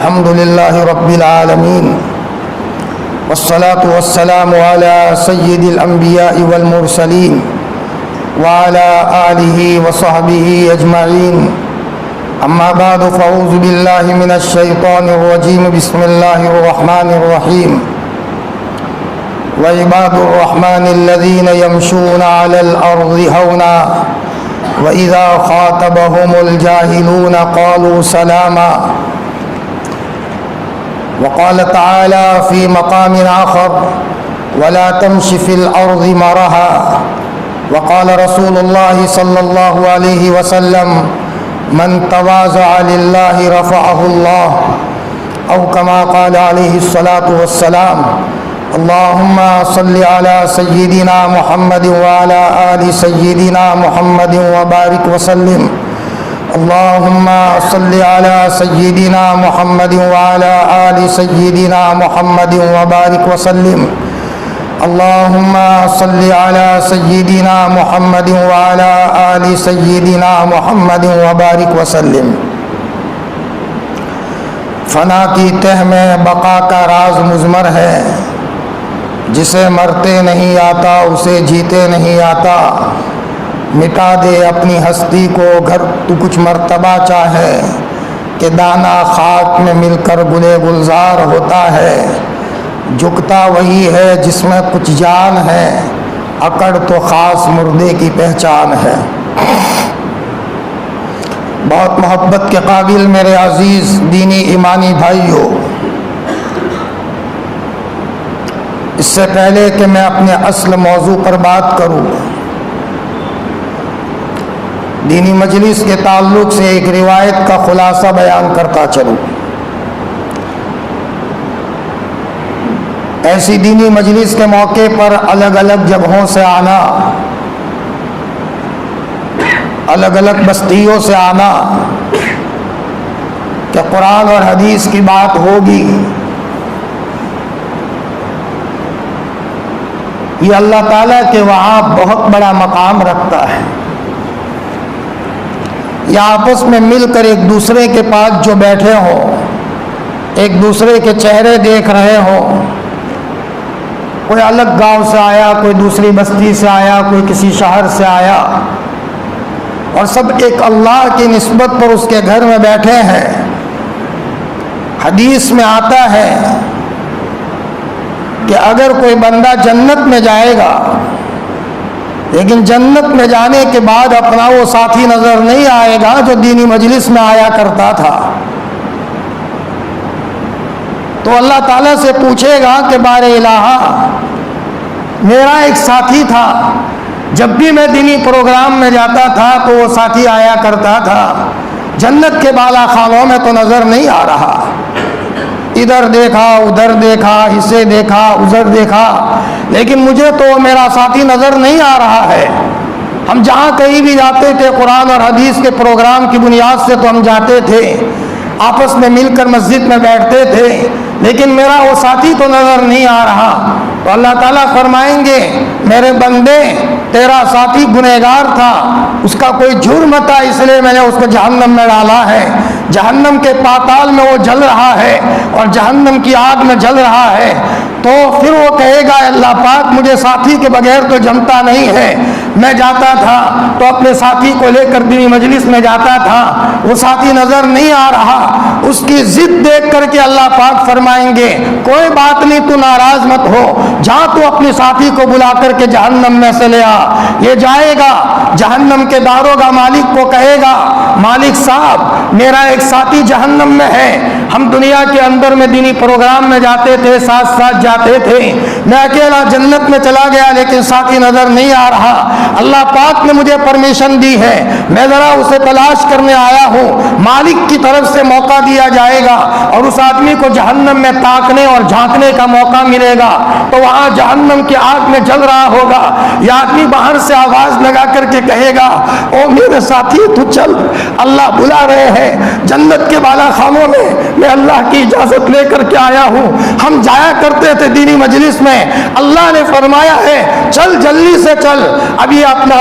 الحمد لله رب العالمين والصلاة والسلام على سيد الأنبياء والمرسلين وعلى آله وصحبه أجمعين. أما بعد فأعوذ بالله من الشيطان الرجيم. بسم الله الرحمن الرحيم. وعباد الرحمن الذين يمشون على الأرض هونا وإذا خاطبهم الجاهلون قالوا سلاما. وقال تعالى في مقام آخر ولا تمش في الأرض مرحا. وقال رسول الله صلى الله عليه وسلم من تواضع لله رفعه الله، أو كما قال عليه الصلاة والسلام. اللهم صل على سيدنا محمد وعلى آل سيدنا محمد وبارك وسلم. اللهم صل على سيدنا محمد وعلى آل سيدنا محمد وبارك وسلم. اللهم صل على سيدنا محمد وعلى آل سيدنا محمد وبارك وسلم. فنا کی تہ میں بقا کا راز مضمر ہے، جسے مرتے نہیں آتا اسے جیتے نہیں آتا. مٹا دے اپنی ہستی کو گھر تو کچھ مرتبہ چاہے، کہ دانہ خاک میں مل کر گلے گلزار ہوتا ہے. جھکتا وہی ہے جس میں کچھ جان ہے، اکڑ تو خاص مردے کی پہچان ہے. بہت محبت کے قابل میرے عزیز دینی ایمانی بھائیو، اس سے پہلے کہ میں اپنے اصل موضوع پر بات کروں، دینی مجلس کے تعلق سے ایک روایت کا خلاصہ بیان کرتا چلوں. ایسی دینی مجلس کے موقع پر الگ الگ جگہوں سے آنا، الگ الگ بستیوں سے آنا کہ قرآن اور حدیث کی بات ہوگی، یہ اللہ تعالیٰ کے وہاں بہت بڑا مقام رکھتا ہے. یا آپس میں مل کر ایک دوسرے کے پاس جو بیٹھے ہوں، ایک دوسرے کے چہرے دیکھ رہے ہوں، کوئی الگ گاؤں سے آیا، کوئی دوسری بستی سے آیا، کوئی کسی شہر سے آیا، اور سب ایک اللہ کی نسبت پر اس کے گھر میں بیٹھے ہیں. حدیث میں آتا ہے کہ اگر کوئی بندہ جنت میں جائے گا لیکن جنت میں جانے کے بعد اپنا وہ ساتھی نظر نہیں آئے گا جو دینی مجلس میں آیا کرتا تھا، تو اللہ تعالیٰ سے پوچھے گا کہ بار الہ، میرا ایک ساتھی تھا، جب بھی میں دینی پروگرام میں جاتا تھا تو وہ ساتھی آیا کرتا تھا، جنت کے بالا خانوں میں تو نظر نہیں آ رہا. ادھر دیکھا، ادھر دیکھا، اسے دیکھا، ادھر دیکھا، لیکن مجھے تو میرا ساتھی نظر نہیں آ رہا ہے. ہم جہاں کہیں بھی جاتے تھے قرآن اور حدیث کے پروگرام کی بنیاد سے تو ہم جاتے تھے، آپس میں مل کر مسجد میں بیٹھتے تھے، لیکن میرا وہ ساتھی تو نظر نہیں آ رہا. تو اللہ تعالیٰ فرمائیں گے میرے بندے، تیرا ساتھی گنہگار تھا، اس کا کوئی جرم تھا، اس لیے میں نے اس کو جہنم میں ڈالا ہے. جہنم کے پاتال میں وہ جل رہا ہے اور جہنم کی آگ میں جل رہا ہے. تو پھر وہ کہے گا اللہ پاک مجھے ساتھی کے بغیر تو جمتا نہیں ہے. میں جاتا تھا تو اپنے ساتھی کو لے کر دینی مجلس میں جاتا تھا، وہ ساتھی نظر نہیں آ رہا. اس کی ضد دیکھ کر کے اللہ پاک فرمائیں گے کوئی بات نہیں، تو ناراض مت ہو، جہاں تو اپنے ساتھی کو بلا کر کے جہنم میں سے لے آ. یہ جائے گا جہنم کے داروغہ مالک کو کہے گا مالک صاحب میرا ایک ساتھی جہنم میں ہے، ہم دنیا کے اندر میں دینی پروگرام میں جاتے تھے، ساتھ ساتھ جاتے تھے، میں اکیلا جنت میں چلا گیا لیکن ساتھی نظر نہیں آ رہا. اللہ پاک نے مجھے پرمیشن دی ہے، میں ذرا اسے تلاش کرنے آیا ہوں. مالک کی طرف سے موقع دیا جائے گا اور اس آدمی کو جہنم میں تاکنے اور جھانکنے کا موقع ملے گا. تو وہاں جہنم کی آگ میں جل رہا ہوگا، یہ آدمی باہر سے آواز لگا کر کے کہے گا او میرے ساتھی تو چل، اللہ بلا رہے ہیں جنت کے بالا خانوں میں اللہ کی اجازت لے کر کے آیا ہوں. ہم جایا کرتے تھے دینی مجلس میں، اللہ نے فرمایا ہے چل جلدی سے چل، ابھی اپنا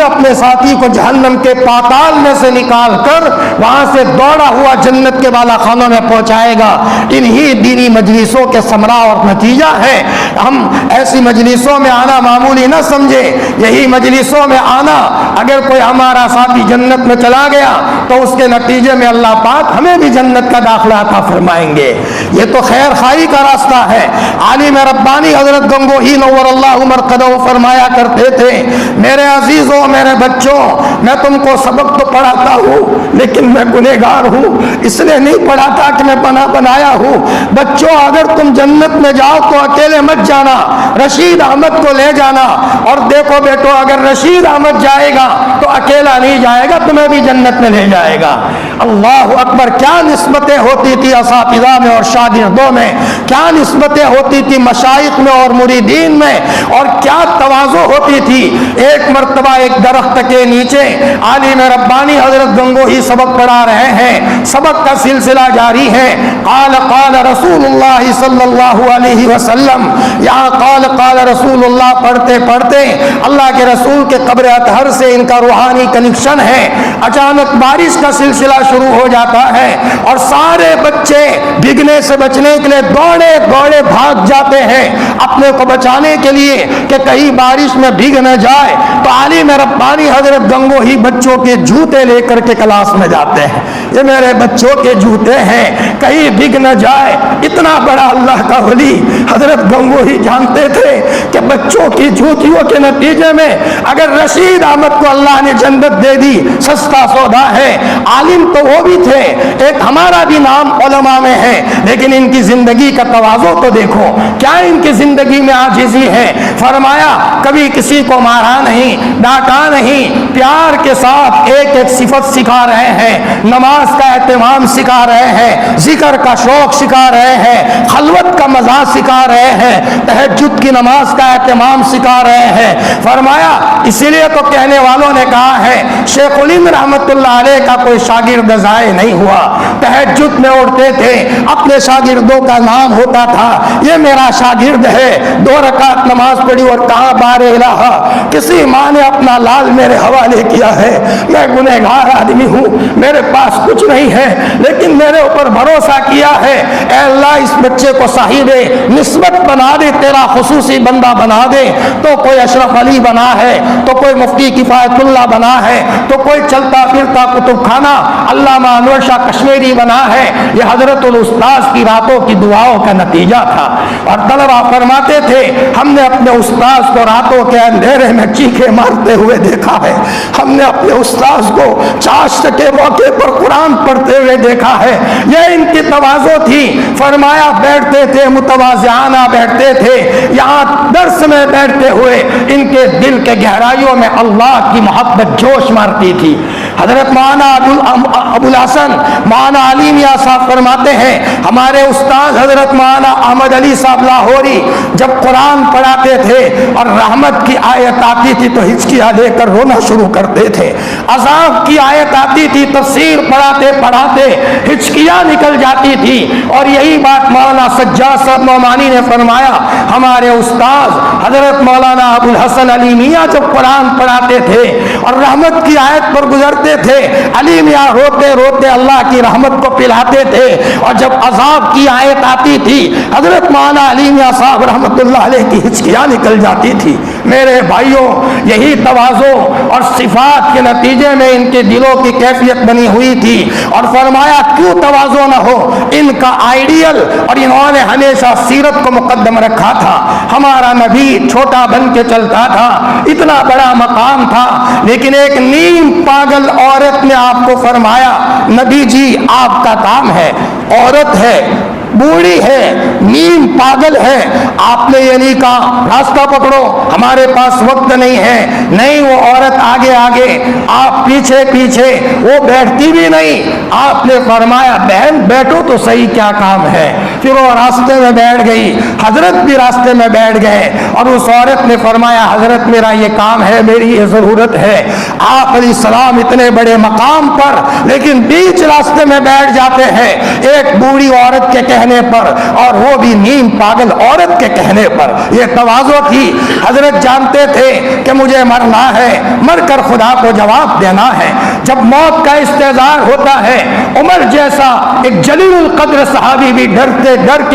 اپنے ساتھی کو جہنم کے پاتال میں سے نکال کر وہاں سے دوڑا ہوا جنت کے بالا خانوں میں پہنچائے گا۔ انہی دینی مجلسوں کے ثمرہ اور نتیجہ ہے۔ ہم ایسی مجلسوں میں آنا معمولی نہ سمجھے، یہی مجلسوں میں آنا، اگر کوئی ہمارا ساتھی جنت میں چلا گیا تو اس کے نتیجے میں اللہ پاک ہمیں بھی جنت کا داخلہ عطا فرمائیں گے۔ یہ تو خیر خواہی کا راستہ ہے۔ عالم ربانی حضرت گنگوہی نور اللہ مرقدہ فرمایا کرتے تھے، میرے عزیزوں، میرے بچوں، میں تم کو سبق تو پڑھاتا ہوں لیکن میں گنہگار ہوں، اس لیے نہیں پڑھاتا کہ میں بنایا ہوں۔ بچوں، اگر تم جنت میں جاؤ تو اکیلے مت جانا، رشید احمد کو لے جانا، اور دیکھو بیٹو اگر رشید احمد جائے گا تو اکیلا نہیں جائے گا، تمہیں بھی جنت میں لے جائے گا۔ اللہ اکبر! کیا نسبتیں ہوتی تھی اساتذہ میں اور شاگردوں میں، کیا نسبتیں ہوتی تھی مشائخ میں اور مریدین میں، اور کیا تواضع ہوتی تھی۔ ایک مرتبہ ایک درخت کے نیچے عالم ربانی حضرت گنگوہی سبق پڑھا رہے ہیں، سبق کا سلسلہ جاری ہے۔ قال قال رسول اللہ صلی اللہ علیہ وسلم، یہاں قال رسول اللہ پڑھتے پڑھتے اللہ کے رسول کے قبر اطہر سے ان کا روحانی کنیکشن ہے۔ اچانک بارش کا سلسلہ شروع ہو جاتا ہے اور سارے بچے بھیگنے سے بچنے کے لیے دوڑے دوڑے بھاگ جاتے ہیں اپنے کو بچانے کے لیے کہ کہیں بارش میں بھیگ نہ جائے۔ تو عالم ربانی حضرت گنگوہی بچوں کے جوتے لے کر کے کلاس میں جاتے ہیں، یہ میرے بچوں کے جوتے ہیں، کہیں بھیگ نہ جائے۔ اتنا بڑا اللہ کا ولی حضرت گنگوہی جانتے تھے کہ بچوں کی جوتیوں کے نتیجے میں اگر رشید احمد کو اللہ نے جنت دے دی، سستا سودا ہے۔ عالم تو وہ بھی تھے، ایک ہمارا بھی نام علماء میں ہے، لیکن ان کی زندگی کا تواضع تو دیکھو، کیا ان کی زندگی میں عاجزی ہے۔ فرمایا کبھی کسی کو مارا نہیں، ڈانٹا نہیں، پیار کے ساتھ ایک ایک صفت سکھا رہے ہیں، نماز کا اہتمام سکھا رہے ہیں، ذکر کا شوق سکھا رہے ہیں، خلوت کا مزہ سکھا رہے ہیں، تہجد کی نماز کا اہتمام سکھا رہے ہیں۔ فرمایا اسی لیے تو کہنے والوں نے کہا ہے شیخ الہند رحمت اللہ علیہ کا کوئی شاگرد ضائع نہیں ہوا، تہجد میں اٹھتے تھے، اپنے شاگردوں کا نام ہوتا تھا، یہ میرا شاگرد ہے، 2 رکعت نماز پڑھی اور کہا بار الہ، کسی ماں نے اپنا لال میرے حوالے کیا ہے، میں گنہگار آدمی ہوں، میرے پاس کچھ نہیں ہے لیکن میرے اوپر بھروسہ کیا ہے، اے اللہ اس بچے کو صاحب نسبت بنا دے، تیرا خصوصی بندہ بنا دے۔ تو کوئی اشرف علی بنا ہے، تو کوئی مفتی کفایت اللہ بنا ہے، تو کوئی چلتا پھرتا کتب خانہ علامہ انور شاہ کشمیری بنا ہے۔ یہ حضرت الاستاذ کی راتوں کی دعاؤں کا نتیجہ تھا۔ اور طلبہ فرماتے تھے ہم نے اپنے استاذ کو راتوں کے اندھیرے میں چیخے مارتے ہوئے دیکھا ہے، ہم نے اپنے استاذ کو چاشت کے موقع پر قرآن پڑھتے ہوئے دیکھا ہے۔ یہ ان کی تواضع تھی۔ فرمایا بیٹھتے تھے متواضعانہ بیٹھتے تھے، یہاں درس میں بیٹھتے ہوئے ان کے دل کے گہرائیوں میں اللہ کی محبت جوش مارتی تھی۔ حضرت مولانا ابو الحسن مولانا علی میاں صاحب فرماتے ہیں ہمارے استاد حضرت مولانا احمد علی صاحب لاہوری جب قرآن پڑھاتے تھے اور رحمت کی آیت آتی تھی تو ہچکیاں لے کر رونا شروع کرتے تھے، عذاب کی آیت آتی تھی تفسیر پڑھاتے پڑھاتے ہچکیاں نکل جاتی تھی۔ اور یہی بات مولانا سجاد صاحب نعمانی نے فرمایا، ہمارے استاد حضرت مولانا ابو الحسن علی میاں جب قرآن پڑھاتے تھے اور رحمت کی آیت پر گزرتے تھے، علی میاں روتے روتے اللہ کی رحمت کو پلاتے تھے، اور جب عذاب کی آیت آتی تھی حضرت مولانا علی میاں صاحب رحمت اللہ علیہ کی ہچکیاں نکل جاتی تھی۔ میرے بھائیوں، یہی تواضع اور صفات کے نتیجے میں ان کے دلوں کی کیفیت بنی ہوئی تھی۔ اور فرمایا کیوں تواضع نہ ہو، ان کا آئیڈیل، اور انہوں نے ہمیشہ سیرت کو مقدم رکھا تھا۔ ہمارا نبی چھوٹا بن کے چلتا تھا، اتنا بڑا مقام تھا، لیکن ایک نیم پاگل عورت نے آپ کو فرمایا نبی جی آپ کا کام ہے، عورت ہے، بوڑھی ہے، نیم پاگل ہے، آپ نے یہ نہیں کہا راستہ پکڑو ہمارے پاس وقت نہیں ہے، نہیں وہ عورت آگے آگے آپ پیچھے پیچھے، وہ بیٹھتی بھی نہیں۔ آپ نے فرمایا بہن بیٹھو تو صحیح، کیا کام ہے؟ پھر وہ راستے میں بیٹھ گئی، حضرت بھی راستے میں بیٹھ گئے، اور اس عورت نے فرمایا حضرت میرا یہ کام ہے، میری یہ ضرورت ہے۔ آپ علیہ السلام اتنے بڑے مقام پر لیکن بیچ راستے میں بیٹھ جاتے ہیں ایک بوڑھی عورت کے کہنے پر، اور وہ بھی نیم پاگل عورت کے کہنے پر۔ یہ تواضع تھی۔ حضرت جانتے تھے کہ مجھے مرنا ہے، مر کر خدا کو جواب دینا ہے۔ جب موت کا استحضار ہوتا ہے، عمر جیسا ایک جلیل القدر صحابی بھی ڈر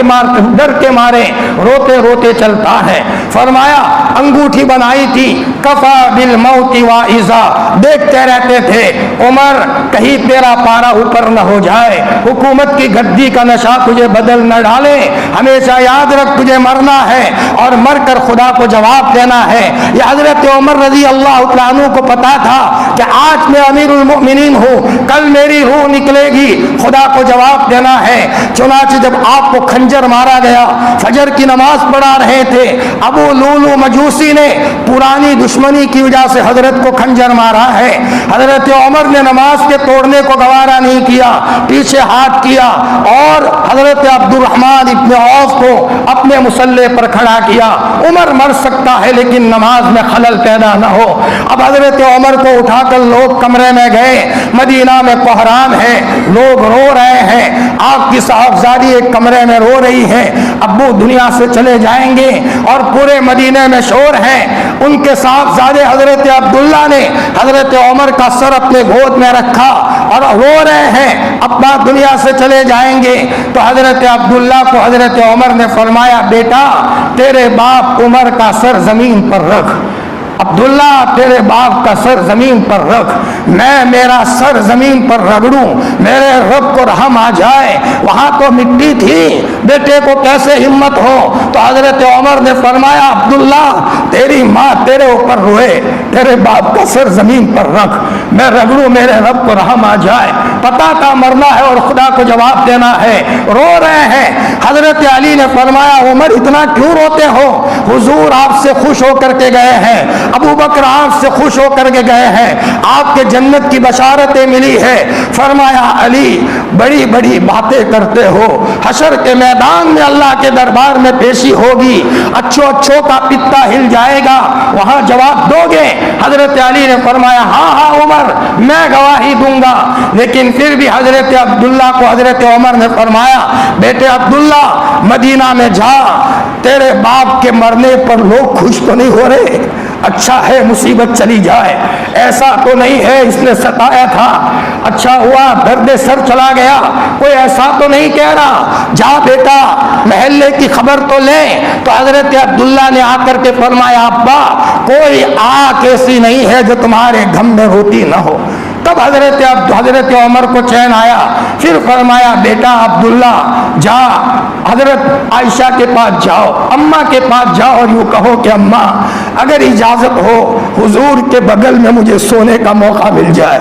کے مارے روتے روتے چلتا ہے۔ فرمایا انگوٹھی بنائی تھی، کفا بالموت واعظا، دیکھتے رہتے تھے عمر کہیں تیرا پارا اوپر نہ ہو جائے، حکومت کی گدی کا نشہ تجھے بدل نہ ڈالے، ہمیشہ یاد رکھ تجھے مرنا ہے اور مر کر خدا کو جواب دینا ہے۔ یہ حضرت عمر رضی اللہ تعالیٰ عنہ کو پتا تھا کہ آج میں امیر المؤمنین ہوں، کل میری روح نکلے گی، خدا کو جواب دینا ہے۔ چنانچہ جب آپ کو خنجر مارا گیا، فجر کی نماز پڑھا رہے تھے، ابو لولو مجوسی نے پرانی دشمنی کی وجہ سے حضرت کو خنجر مارا ہے۔ حضرت عمر نے نماز کے توڑنے کو گوارا نہیں کیا، پیچھے ہاتھ کیا اور حضرت عبد الرحمن ابن عوف کو اپنے مصلے پر کھڑا کیا۔ عمر مر سکتا ہے لیکن نماز میں خلل پیدا نہ ہو۔ اب حضرت عمر کو اٹھا کر لوگ کمرے میں گئے، مدینہ میں کوہرام ہے، لوگ رو رہے ہیں، آپ کی صاحبزادی ایک کمرے میں رو رہی ہے، ابو دنیا سے چلے جائیں گے، اور پورے مدینے میں شور ہے۔ ان کے صاحبزادے حضرت عبداللہ نے حضرت عمر کا سر اپنے گود میں رکھا اور رو رہے ہیں ابا دنیا سے چلے جائیں گے۔ تو حضرت عبداللہ کو حضرت عمر نے فرمایا بیٹا تیرے باپ عمر کا سر زمین پر رکھ، عبداللہ تیرے باپ کا سر زمین پر رکھ، میں میرا سر زمین پر رگڑوں، میرے رب کو رحم آ جائے۔ وہاں تو مٹی تھی، بیٹے کو کیسے ہمت ہو؟ تو حضرت عمر نے فرمایا عبداللہ تیری ماں تیرے اوپر روئے، تیرے باپ کا سر زمین پر رکھ، میں رگڑوں، میرے رب کو رحم آ جائے۔ پتا تھا مرنا ہے اور خدا کو جواب دینا ہے، رو رہے ہیں۔ حضرت علی نے فرمایا عمر اتنا کیوں روتے ہو؟ حضور آپ سے خوش ہو کر کے گئے ہیں، ابو بکر آپ سے خوش ہو کر کے گئے ہیں، آپ کے جنت کی بشارتیں ملی ہے۔ فرمایا علی بڑی بڑی باتیں کرتے ہو، حشر کے میدان میں اللہ کے دربار میں پیشی ہوگی، اچھو کا پتا ہل جائے گا، وہاں جواب دو گے؟ حضرت علی نے فرمایا ہاں ہاں عمر میں گواہی دوں گا۔ لیکن پھر بھی حضرت عبداللہ کو حضرت عمر نے فرمایا بیٹے عبداللہ مدینہ میں جا، تیرے باپ کے مرنے پر لوگ خوش تو نہیں ہو رہے؟ اچھا ہے مصیبت چلی جائے، ایسا تو نہیں ہے اس نے ستایا تھا، اچھا ہوا درد سر چلا گیا، کوئی ایسا تو نہیں کہہ رہا، جا بیٹا محلے کی خبر تو لیں۔ تو حضرت عبداللہ نے آ کر کے فرمایا ابا کوئی آنکھ ایسی نہیں ہے جو تمہارے غم میں روتی نہ ہو۔ تب حضرت عمر کو چین آیا، پھر فرمایا بیٹا عبداللہ جا حضرت عائشہ کے پاس جاؤ، اماں کے پاس جاؤ اور یوں کہو کہ اماں اگر اجازت ہو حضور کے بغل میں مجھے سونے کا موقع مل جائے،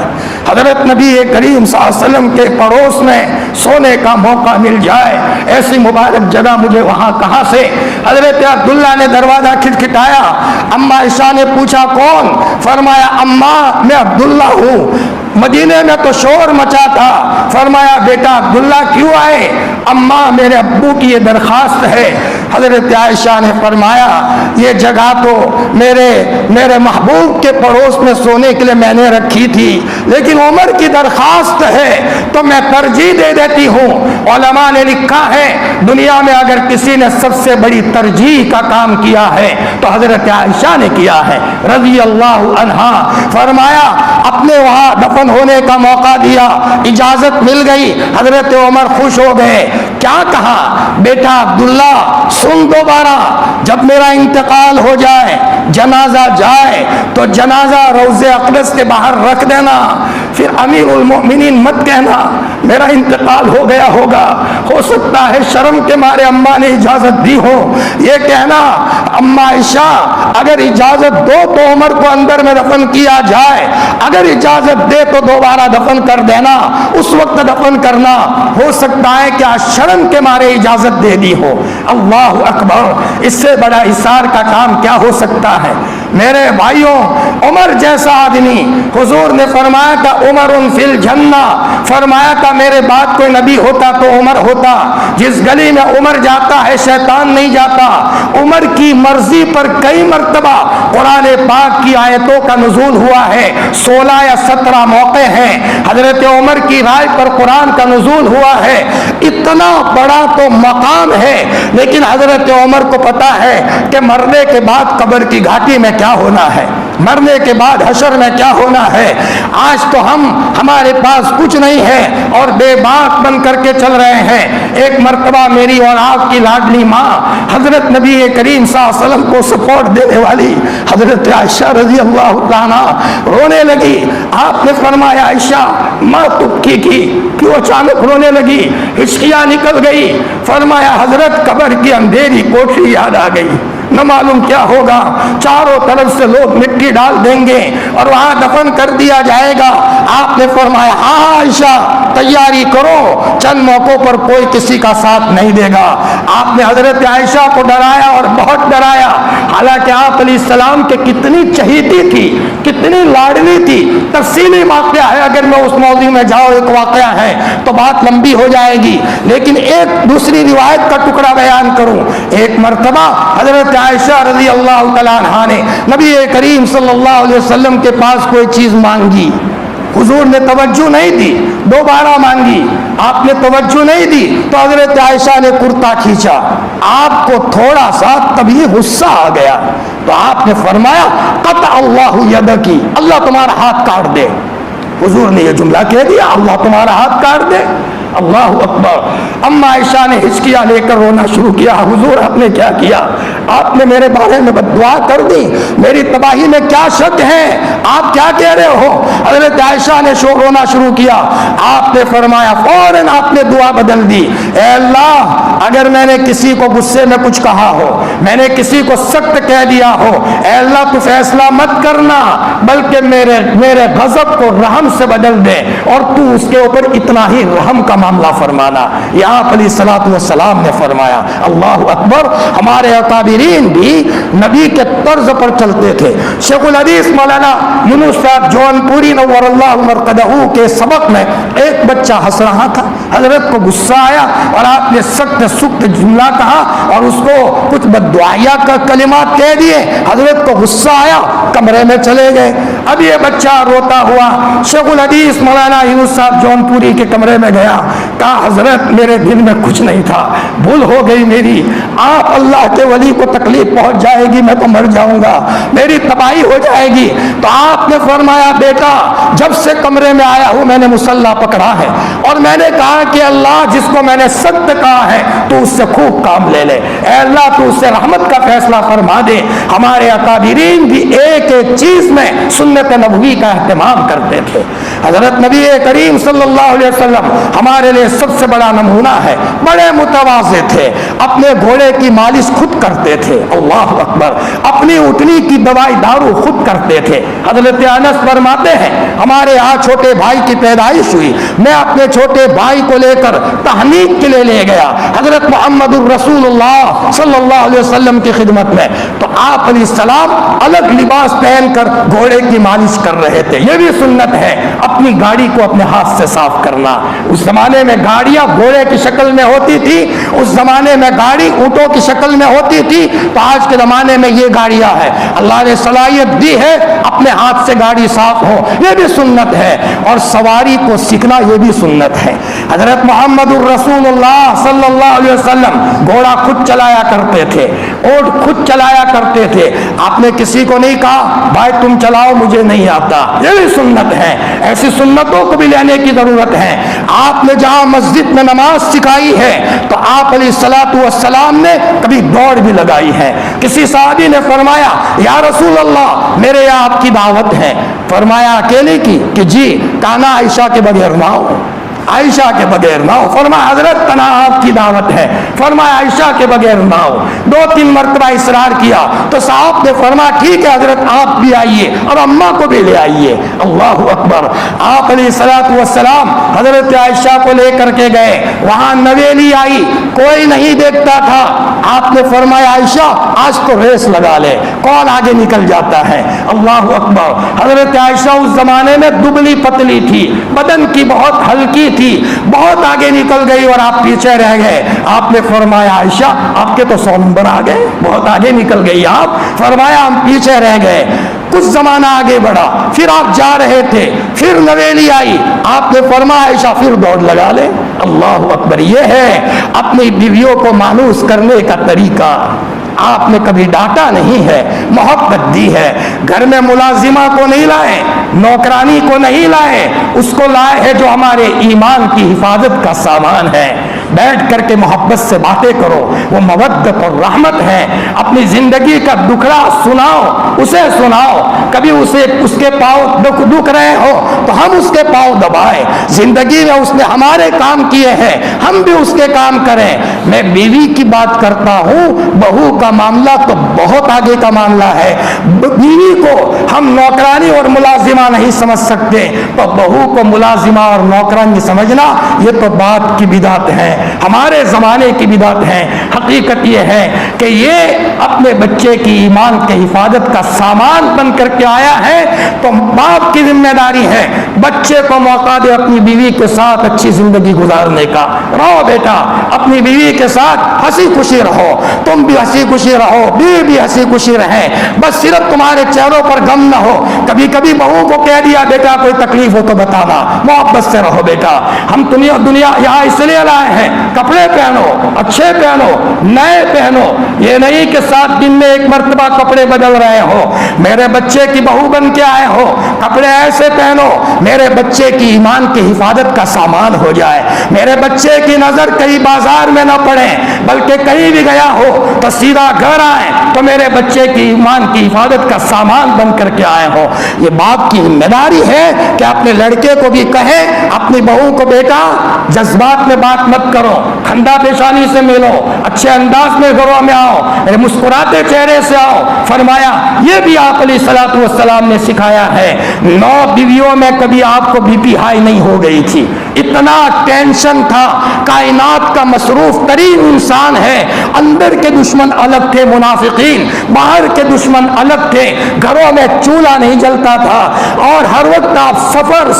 حضرت نبی کریم صلی اللہ علیہ وسلم کے پڑوس میں سونے کا موقع مل جائے، ایسی مبارک جگہ مجھے وہاں کہاں سے؟ حضرت عبداللہ نے دروازہ کھٹکھٹایا، اماں عائشہ نے پوچھا کون؟ فرمایا اماں میں عبداللہ ہوں، مدینے میں تو شور مچا تھا۔ فرمایا بیٹا عبداللہ کیوں آئے؟ اماں میرے ابو کی یہ درخواست ہے۔ حضرت عائشہ نے فرمایا یہ جگہ تو میرے محبوب کے پڑوس میں سونے کے لیے میں نے رکھی تھی، لیکن عمر کی درخواست ہے تو میں ترجیح دے دیتی ہوں۔ علماء نے لکھا ہے دنیا میں اگر کسی نے سب سے بڑی ترجیح کا کام کیا ہے تو حضرت عائشہ نے کیا ہے رضی اللہ عنہا۔ فرمایا اپنے وہاں دفن ہونے کا موقع دیا، اجازت مل گئی، حضرت عمر خوش ہو گئے۔ کیا کہا؟ بیٹا عبداللہ سن دوبارہ، جب میرا انتقال ہو جائے، جنازہ جائے تو جنازہ روضہ اقدس کے باہر رکھ دینا، پھر امیر المؤمنین مت کہنا میرا انتقال ہو گیا ہوگا، ہو سکتا ہے شرم کے مارے اماں نے اجازت دی ہو، یہ کہنا اماں عائشہ اگر اجازت دو تو عمر کو اندر میں دفن کیا جائے، اگر اجازت دے تو دوبارہ دفن کر دینا، اس وقت دفن کرنا، ہو سکتا ہے کہ آج شرم کے مارے اجازت دے دی ہو۔ اللہ اکبر، اس سے بڑا اثار کا کام کیا ہو سکتا ہے؟ میرے بھائیوں، عمر جیسا آدمی، حضور نے فرمایا تھا عمر فی الجنہ، فرمایا تھا میرے بعد کوئی نبی ہوتا تو عمر ہوتا۔ جس گلی میں عمر جاتا ہے شیطان نہیں جاتا۔ عمر کی مرضی پر کئی مرتبہ قرآن پاک کی آیتوں کا نزول ہوا ہے، 16 یا 17 موقع ہیں حضرت عمر کی رائے پر قرآن کا نزول ہوا ہے۔ اتنا بڑا تو مقام ہے، لیکن حضرت عمر کو پتا ہے کہ مرنے کے بعد قبر کی گھاٹی میں کیا ہونا ہے، مرنے کے بعد حشر میں کیا ہونا ہے۔ آج تو ہمارے پاس کچھ نہیں ہے اور بے بات بن کر کے چل رہے ہیں۔ ایک مرتبہ میری اور آپ کی لاڈلی ماں حضرت نبی کریم صلی اللہ علیہ وسلم کو سپورٹ دینے والی حضرت عائشہ رضی اللہ عنہا رونے لگی۔ آپ نے فرمایا عائشہ ماں تبکی کی، کیوں اچانک رونے لگی؟ ہچکیاں نکل گئی۔ فرمایا حضرت قبر کی اندھیری کوٹھی یاد آ گئی، نہ معلوم کیا ہوگا، چاروں طرف سے لوگ مٹی ڈال دیں گے اور وہاں دفن کر دیا جائے گا۔ آپ نے فرمایا ہاں عائشہ تیاری کرو، چند موقعوں پر کوئی کسی کا ساتھ نہیں دے گا۔ آپ نے حضرت عائشہ کو ڈرایا اور بہت ڈرایا، حالانکہ آپ علیہ السلام کے کتنی چہیتی تھی، کتنی لاڈلی تھی۔ تفصیلی واقعہ ہے، اگر میں اس موضوع میں جاؤں، ایک واقعہ ہے تو بات لمبی ہو جائے گی، لیکن ایک دوسری روایت کا ٹکڑا بیان کروں۔ ایک مرتبہ حضرت عائشہ رضی اللہ تعالیٰ عنہا نے نبی کریم صلی اللہ علیہ وسلم کے پاس کوئی چیز مانگی، حضور نے توجہ نہیں دی، دوبارہ مانگی، آپ نے توجہ نہیں دی تو حضرت عائشہ نے کرتا کھینچا، آپ کو تھوڑا سا تبھی غصہ آ گیا تو آپ نے فرمایا قطع اللہ یدکی، اللہ تمہارا ہاتھ کاٹ دے۔ حضور نے یہ جملہ کہہ دیا، اللہ تمہارا ہاتھ کاٹ دے، اللہ اکبر۔ اما عائشہ نے ہچکیاں لے کر رونا شروع کیا، حضور آپ نے کیا کیا؟ آپ نے میرے بارے میں بددعا کر دی، میری تباہی میں کیا شک ہے؟ آپ کیا کہہ رہے ہو؟ حضرت عائشہ نے رونا شروع کیا۔ آپ نے فرمایا، فوراً آپ نے دعا بدل دی، اے اللہ اگر میں نے کسی کو غصے میں کچھ کہا ہو، میں نے کسی کو سخت کہہ دیا ہو، اے اللہ تو فیصلہ مت کرنا، بلکہ میرے غضب کو رحم سے بدل دے اور تو اس کے اوپر اتنا ہی رحم کا معاملہ فرمانا۔ یہاں علیہ الصلوۃ والسلام نے فرمایا، اللہ اکبر۔ ہمارے اکابرین بھی نبی کے طرز پر چلتے تھے۔ شیخ الحدیث مولانا یونس صاحب جون پوری نور اللہ مرقدہ کے سبق میں ایک بچہ ہنس رہا تھا، حضرت کو غصہ آیا اور آپ نے سخت جملہ کہا اور اس کو کچھ بددعائیہ کا کلمات کہہ دیے، حضرت کو غصہ آیا، کمرے میں چلے گئے۔ اب یہ بچہ روتا ہوا شیخ الحدیث مولانا یونس صاحب جون پوری کے کمرے میں گیا، کہا حضرت میرے دل میں کچھ نہیں تھا، بھول ہو گئی میری، آپ اللہ کے ولی کو تکلیف پہنچ جائے گی، میں تو مر جاؤں گا، میری تباہی ہو جائے گی۔ تو آپ نے فرمایا بیٹا جب سے کمرے میں آیا ہوں میں نے مصلی پکڑا ہے اور میں نے کہا کہ اللہ جس کو میں نے سخت کہا ہے تو اس سے خوب کام لے لے، اے اللہ تو اس سے رحمت کا فیصلہ فرما دے۔ ہمارے اکابرین بھی ایک ایک چیز میں سنت نبوی کا اہتمام کرتے تھے۔ حضرت نبی کریم صلی اللہ علیہ وسلم ہمارے لیے سب سے بڑا نمونہ ہے، بڑے متواضع تھے، اپنے گھوڑے کی مالش خود کرتے تھے، اللہ اکبر، اپنی اٹھنی کی دوائی دارو خود کرتے تھے۔ حضرت انس فرماتے ہیں ہمارے یہاں چھوٹے بھائی کی پیدائش ہوئی، میں اپنے چھوٹے بھائی کو لے کر تحنیک کے لیے لے گیا حضرت محمد الرسول اللہ صلی اللہ علیہ وسلم کی خدمت میں، تو آپ علیہ السلام الگ لباس پہن کر گھوڑے کی مالش کر رہے تھے۔ یہ بھی سنت ہے اپنی گاڑی کو اپنے ہاتھ سے صاف کرنا۔ اس زمانے میں گاڑیاں گھوڑے کی شکل میں ہوتی تھی، اس زمانے میں گاڑی اونٹوں کی شکل میں ہوتی تھی، تو آج کے زمانے میں یہ گاڑیاں ہے، اللہ نے صلاحیت دی ہے اپنے ہاتھ سے گاڑی صاف ہو، یہ بھی سنت ہے، اور سواری کو سیکھنا یہ بھی سنت ہے۔ حضرت محمد الرسول اللہ صلی اللہ علیہ وسلم گھوڑا خود چلایا کرتے تھے، اونٹ خود چلایا کرتے تھے، آپ نے کسی کو نہیں کہا بھائی تم چلاؤ مجھے نہیں آتا، یہ بھی سنت ہے۔ ایسی سنتوں کو بھی لینے کی ضرورت ہے۔ آپ نے جہاں مسجد میں نماز سکھائی ہے تو آپ علیہ الصلوۃ والسلام نے کبھی دوڑ بھی لگائی ہے۔ کسی صحابی نے فرمایا یا رسول اللہ میرے یہاں آپ کی دعوت ہے، فرمایا اکیلے کی کہ جی، کانا عائشہ کے بغیر نہ ہو۔ عائشہ کے بغیر نہ ہو. فرمایا حضرت تنا آپ کی دعوت ہے. فرمایا عائشہ کے بغیر نہ ہو. 2-3 مرتبہ اصرار کیا تو صاحب نے فرمایا ٹھیک ہے حضرت آپ بھی آئیے اور اماں کو بھی لے آئیے. اللہ اکبر. آپ علیہ الصلوۃ والسلام حضرت عائشہ کو لے کر کے گئے. وہاں نویلی آئی, کوئی نہیں دیکھتا تھا. آپ نے فرمایا عائشہ آج تو ریس لگا لے, کون آگے نکل جاتا ہے. اللہ اکبر. حضرت عائشہ اس زمانے میں دبلی پتلی تھی, بدن کی بہت ہلکی تھی, بہت آگے نکل گئی اور آپ پیچھے رہ گئے. آپ نے فرمایا عائشہ آپ کے تو 100 نمبر آ گئے, بہت آگے نکل گئی آپ. فرمایا ہم پیچھے رہ گئے. کچھ زمانہ آگے بڑھا, پھر آپ جا رہے تھے, پھر نویلی آئی. آپ نے فرمایا عائشہ پھر دوڑ لگا لے. اللہ اکبر. یہ ہے اپنی بیویوں کو مانوس کرنے کا طریقہ. آپ نے کبھی ڈانٹا نہیں ہے, محبت دی ہے. گھر میں ملازمہ کو نہیں لائے, نوکرانی کو نہیں لائے, اس کو لائے ہے جو ہمارے ایمان کی حفاظت کا سامان ہے. بیٹھ کر کے محبت سے باتیں کرو, وہ مودت اور رحمت ہے. اپنی زندگی کا دکھڑا سناؤ, اسے سناؤ. کبھی اسے اس کے پاؤں دکھ رہے ہو تو ہم اس کے پاؤں دبائیں. زندگی میں اس نے ہمارے کام کیے ہیں, ہم بھی اس کے کام کریں. میں بیوی کی بات کرتا ہوں, بہو کا معاملہ تو بہت آگے کا معاملہ ہے. بیوی کو ہم نوکرانی اور ملازمہ نہیں سمجھ سکتے, تو بہو کو ملازمہ اور نوکرانی سمجھنا یہ تو بات کی بدعت ہے, ہمارے زمانے کی بدعت ہے. حقیقت یہ ہے کہ یہ اپنے بچے کی ایمان کے حفاظت کا سامان بن کر کے آیا ہے, تو باپ کی ذمہ داری ہے بچے کو موقع دے اپنی بیوی کے ساتھ اچھی زندگی گزارنے کا. رہو بیٹا اپنی بیوی کے ساتھ ہنسی خوشی رہو, تم بھی ہنسی خوشی رہو, بیوی بھی ہنسی خوشی رہے. بس صرف تمہارے چہروں پر غم نہ ہو. کبھی کبھی بہو کو کہہ دیا بیٹا کوئی تکلیف ہو تو بتانا, محبت سے رہو بیٹا. ہم دنیا یہاں اس لیے لائے ہیں, کپڑے پہنو, اچھے پہنو, نئے پہنو. یہ نہیں کہ 7 دن میں 1 مرتبہ کپڑے بدل رہے ہو. میرے بچے کی بہو بن کے آئے ہو, کپڑے ایسے پہنو میرے بچے کی ایمان کی حفاظت کا سامان ہو جائے. میرے بچے کی نظر کہیں بازار میں نہ پڑے, بلکہ کہیں بھی گیا ہو تو سیدھا گھر آئے تو میرے بچے کی ایمان کی حفاظت کا سامان بن کر کے آئے ہو. یہ باپ کی ذمہ داری ہے کہ اپنے لڑکے کو بھی کہے, اپنی بہو کو بیٹا جذبات میں بات مت کرو, خندہ پیشانی سے ملو, اچھے انداز میں گھروں میں آؤ, مسکراتے چہرے سے آؤ. فرمایا یہ بھی آپ علیہ الصلوۃ والسلام نے سکھایا ہے. 9 بیویوں میں کبھی آپ کو بی پی ہائی نہیں ہو گئی تھی, اتنا ٹینشن تھا. کائنات کا مصروف ترین انسان ہے. اندر کے دشمن الگ تھے منافقین, باہر کے دشمن الگ تھے. گھروں میں چولہا نہیں جلتا تھا اور ہر وقت آپ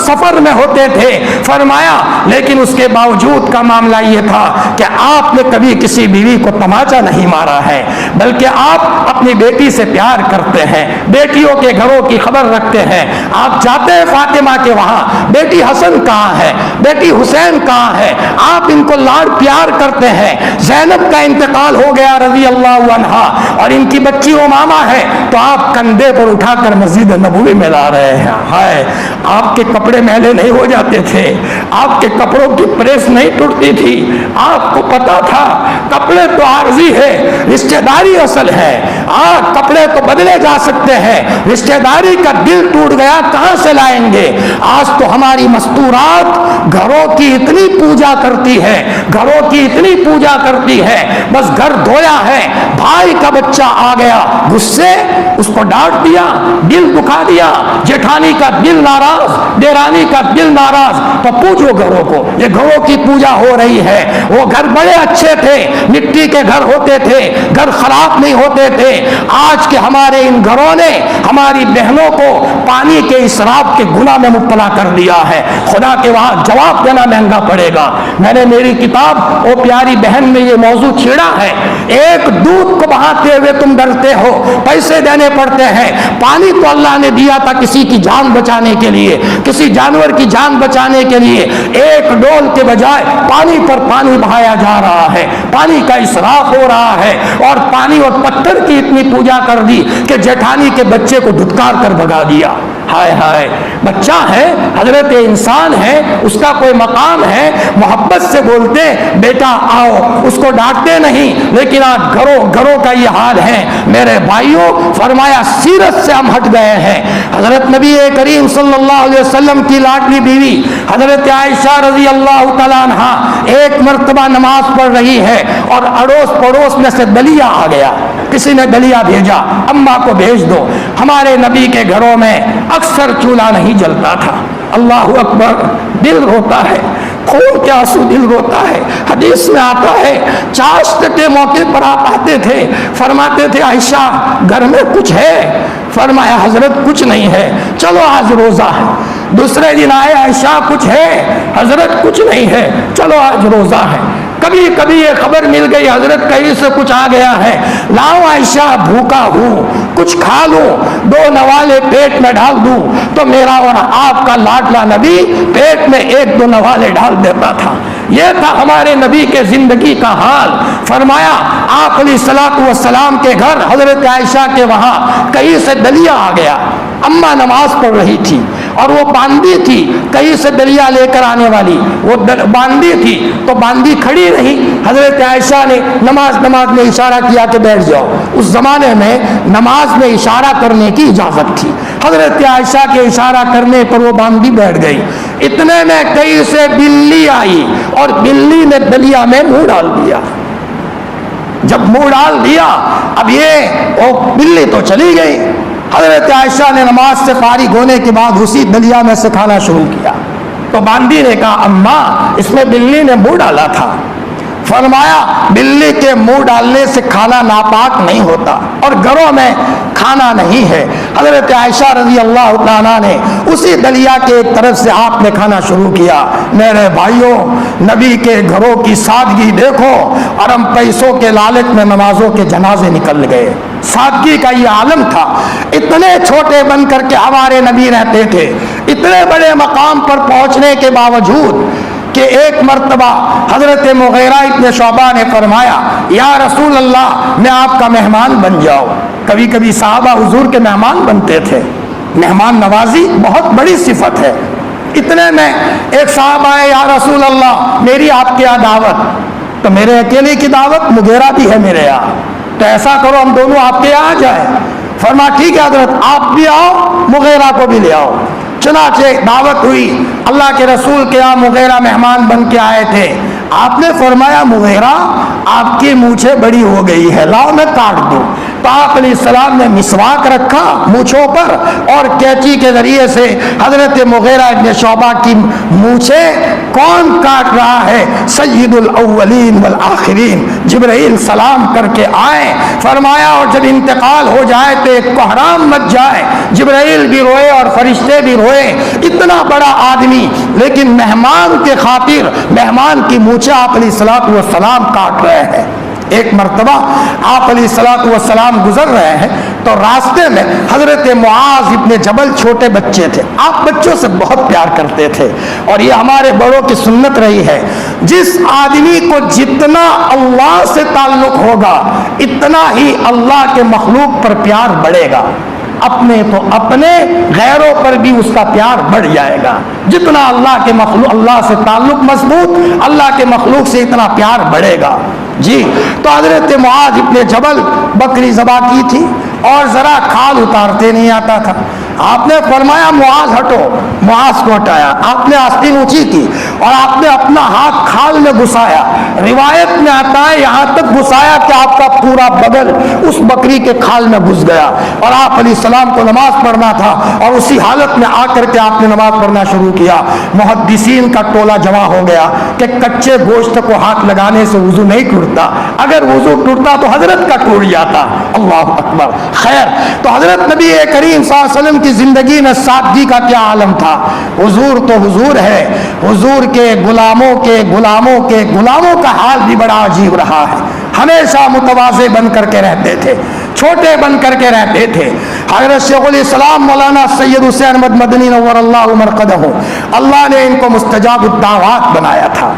سفر میں ہوتے تھے. فرمایا لیکن اس کے باوجود کا معاملہ یہ تھا کہ آپ نے کبھی کسی بیوی کو تماچا نہیں مارا ہے, بلکہ آپ اپنی بیٹی سے پیار کرتے ہیں, بیٹیوں کے گھروں کی خبر رکھتے ہیں. آپ جاتے ہیں فاطمہ کے وہاں, بیٹی حسن کہاں ہے, بیٹی حسین کہاں ہے, آپ ان کو لاڈ پیار کرتے ہیں. زینب کا انتقال ہو گیا رضی اللہ عنہا, اور ان کی بچی امامہ ہے, تو آپ کندھے پر اٹھا کر مسجد نبوی میں لا رہے ہیں. ہائے آپ کے کپڑے میلے نہیں ہو جاتے تھے, آپ کے کپڑوں کی پریس نہیں ٹوٹتی تھی. آپ کو پتا تھا کپڑے تو عارضی ہے, رشتہ داری اصل ہے. کپڑے تو بدلے جا سکتے ہیں, رشتہ داری کا دل ٹوٹ گیا کہاں سے لائیں گے. آج تو ہماری مستورات گھروں کی اتنی پوجا کرتی ہے, گھروں کی اتنی پوجا کرتی ہے, بس گھر دھویا ہے, بھائی کا بچہ آ گیا, غصے اس کو ڈانٹ دیا, دل دکھا دیا, جیٹھانی کا دل ناراض, دیرانی کا دل ناراض, تو پوجو گھروں کو. یہ گھروں کی پوجا ہو رہی ہے. وہ گھر بڑے اچھے تھے, مٹی کے گھر ہوتے تھے, گھر خراب نہیں ہوتے تھے. آج کے ہمارے ان گھروں نے ہماری بہنوں کو پانی کے اسراف کے گناہ میں مبتلا کر دیا ہے. خدا کے وہاں جواب دینا مہنگا پڑے گا. میں نے میری کتاب او پیاری بہن میں یہ موضوع چھیڑا ہے. ایک دودھ کو بہاتے ہوئے تم ڈرتے ہو, پیسے دینے پڑتے ہیں. پانی تو اللہ نے دیا تھا کسی کی جان بچانے کے لیے, کسی جانور کی جان بچانے کے لیے. ایک ڈول کے بجائے پانی پر پانی بہایا جا رہا ہے, پانی کا اسراف ہو رہا ہے. اور پانی اور پتھر کی اتنی پوجا کر دی کہ جیٹھانی کے بچے کو دھتکار کر بھگا دیا. ہائے ہائے، بچہ ہے، حضرت انسان ہے، اس کا کوئی مقام ہے، محبت سے بولتے بیٹا آؤ، اس کو ڈانٹتے نہیں، لیکن آج گھروں کا یہ حال ہے میرے بھائیوں۔ فرمایا سیرت سے ہم ہٹ گئے ہیں۔ حضرت نبی کریم صلی اللہ علیہ وسلم کی لاڈلی بیوی حضرت عائشہ رضی اللہ تعالیٰ عنہا ایک مرتبہ نماز پڑھ رہی ہے اور اڑوس پڑوس میں سے دلیا آ گیا، کسی نے دلیا بھیجا، اماں کو بھیج دو۔ ہمارے نبی کے گھروں میں اکثر چولہا نہیں جلتا تھا۔ اللہ اکبر، دل روتا ہے، خون کے آنسو دل روتا ہے۔ حدیث میں آتا ہے چاشت کے موقع پر آپ آتے تھے، فرماتے تھے عائشہ گھر میں کچھ ہے؟ فرمایا حضرت کچھ نہیں ہے، چلو آج روزہ ہے۔ دوسرے دن آئے، عائشہ کچھ ہے؟ حضرت کچھ نہیں ہے، چلو آج روزہ ہے۔ کبھی کبھی یہ خبر مل گئی حضرت کہیں سے کچھ آ گیا ہے، لاؤ عائشہ بھوکا ہوں، کچھ کھا لوں، 2 نوالے پیٹ میں ڈال دوں، تو میرا اور آپ کا لاڈلا نبی پیٹ میں 1-2 نوالے ڈال دیتا تھا۔ یہ تھا ہمارے نبی کے زندگی کا حال۔ فرمایا آپ علیہ الصلوۃ والسلام کے گھر حضرت عائشہ کے وہاں کہیں سے دلیا آ گیا۔ اماں نماز پڑھ رہی تھی اور وہ باندھی تھی، کہیں سے دلیا لے کر آنے والی، وہ باندھی تھی تو باندھی کھڑی رہی۔ حضرت عائشہ نے نماز میں اشارہ کیا کہ بیٹھ جاؤ۔ اس زمانے میں نماز میں اشارہ کرنے کی اجازت تھی۔ حضرت عائشہ کے اشارہ کرنے پر وہ باندھی بیٹھ گئی۔ اتنے میں کہیں سے بلی آئی اور بلی نے دلیا میں منہ ڈال دیا۔ جب منہ ڈال دیا، اب یہ بلی تو چلی گئی۔ حضرت عائشہ نے نماز سے فارغ ہونے کے بعد اسی دلیا میں سے کھانا شروع کیا، تو باندھی نے کہا اماں اس میں بلی نے منہ ڈالا تھا۔ فرمایا بلی کے منہ ڈالنے سے کھانا ناپاک نہیں ہوتا اور گھروں میں کھانا نہیں ہے۔ حضرت عائشہ رضی اللہ عنہا نے اسی دلیا کے ایک طرف سے آپ نے کھانا شروع کیا۔ میرے بھائیوں، نبی کے گھروں کی سادگی دیکھو، اور ہم پیسوں کے لالچ میں نمازوں کے جنازے نکل گئے۔ سادگی کا یہ عالم تھا۔ اتنے چھوٹے بن کر کے ہمارے نبی رہتے تھے، اتنے بڑے مقام پر پہنچنے کے باوجود کہ ایک مرتبہ حضرت مغیرہ ابن شعبہ نے فرمایا یا رسول اللہ میں آپ کا مہمان بن جاؤ۔ کبھی کبھی صحابہ حضور کے مہمان بنتے تھے۔ مہمان نوازی بہت بڑی صفت ہے۔ اتنے میں ایک صحابہ ہے، یا رسول اللہ میری آپ کے یہاں دعوت۔ تو میرے اکیلے کی دعوت؟ مغیرہ بھی ہے میرے یہاں، تو ایسا کرو ہم دونوں آپ کے یہاں آ جائیں۔ فرما ٹھیک ہے حضرت، آپ بھی آؤ، مغیرہ کو بھی لے آؤ۔ چنانچہ دعوت ہوئی، اللہ کے رسول کے یہاں مغیرہ مہمان بن کے آئے تھے۔ آپ نے فرمایا مغیرہ آپ کی مونچھیں بڑی ہو گئی ہے، لاؤ میں کاٹ دوں۔ تو آپ علیہ السلام نے مسواک رکھا مونچھوں پر اور کینچی کے ذریعے سے حضرت مغیرہ ابن شعبہ کی مونچھیں کون کاٹ رہا ہے؟ سید الاولین والآخرین جبرائیل سلام کر کے آئے۔ فرمایا اور جب انتقال ہو جائے تو ایک کوہرام مچ جائے، جبرائیل بھی روئے اور فرشتے بھی روئے۔ اتنا بڑا آدمی لیکن مہمان کے خاطر مہمان کی مونچھیں آپ علیہ الصلوۃ والسلام کاٹ رہے ہیں۔ ایک مرتبہ آپ علیہ الصلوۃ والسلام گزر رہے ہیں تو راستے میں حضرت معاذ ابن جبل چھوٹے بچے تھے۔ آپ بچوں سے بہت پیار کرتے تھے اور یہ ہمارے بڑوں کی سنت رہی ہے، جس آدمی کو جتنا اللہ سے تعلق ہوگا اتنا ہی اللہ کے مخلوق پر پیار بڑھے گا۔ اپنے تو اپنے، غیروں پر بھی اس کا پیار بڑھ جائے گا۔ جتنا اللہ کے مخلوق، اللہ سے تعلق مضبوط، اللہ کے مخلوق سے اتنا پیار بڑھے گا۔ جی تو حضرت معاذ ابن جبل بکری ذبح کی تھی اور ذرا کھال اتارتے نہیں آتا تھا۔ آپ نے فرمایا معاذ ہٹو، معاذ کو ہٹایا، آپ نے آستین اونچی کی اور آپ نے اپنا ہاتھ کھال میں گھسایا۔ روایت میں آتا ہے یہاں تک گھسایا کہ آپ کا پورا بدن اس بکری کے کھال میں گھس گیا، اور آپ علیہ السلام کو نماز پڑھنا تھا اور اسی حالت میں آ کر کے آپ نے نماز پڑھنا شروع کیا۔ محدثین کا ٹولہ جمع ہو گیا کہ کچے گوشت کو ہاتھ لگانے سے وضو نہیں ٹوٹتا، اگر وضو ٹوٹتا تو حضرت کا ٹوٹ جاتا۔ اللہ اکبر۔ خیر، تو حضرت نبی کریم صلی اللہ علیہ وسلم کی زندگی میں سادگی کا کیا عالم تھا۔ حضور تو حضور ہے، حضور کے غلاموں کا حال بھی بڑا عجیب رہا ہے۔ ہمیشہ متواضع بن کر کے رہتے تھے، چھوٹے بن کر کے رہتے تھے۔ حضرت شیخ الاسلام مولانا سید حسین احمد مدنی نور اللہ مرقدہ، اللہ نے ان کو مستجاب الدعوات بنایا تھا۔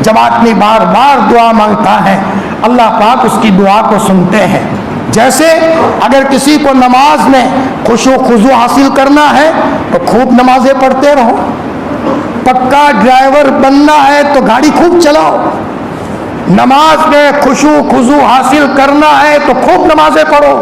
جب آدمی بار بار دعا مانگتا ہے اللہ پاک اس کی دعا کو سنتے ہیں۔ جیسے اگر کسی کو نماز میں خشوع و خضوع حاصل کرنا ہے تو خوب نمازیں پڑھتے رہو، پکا ڈرائیور بننا ہے تو گاڑی خوب چلاؤ، نماز میں خشوع و خضوع حاصل کرنا ہے تو خوب نمازیں پڑھو،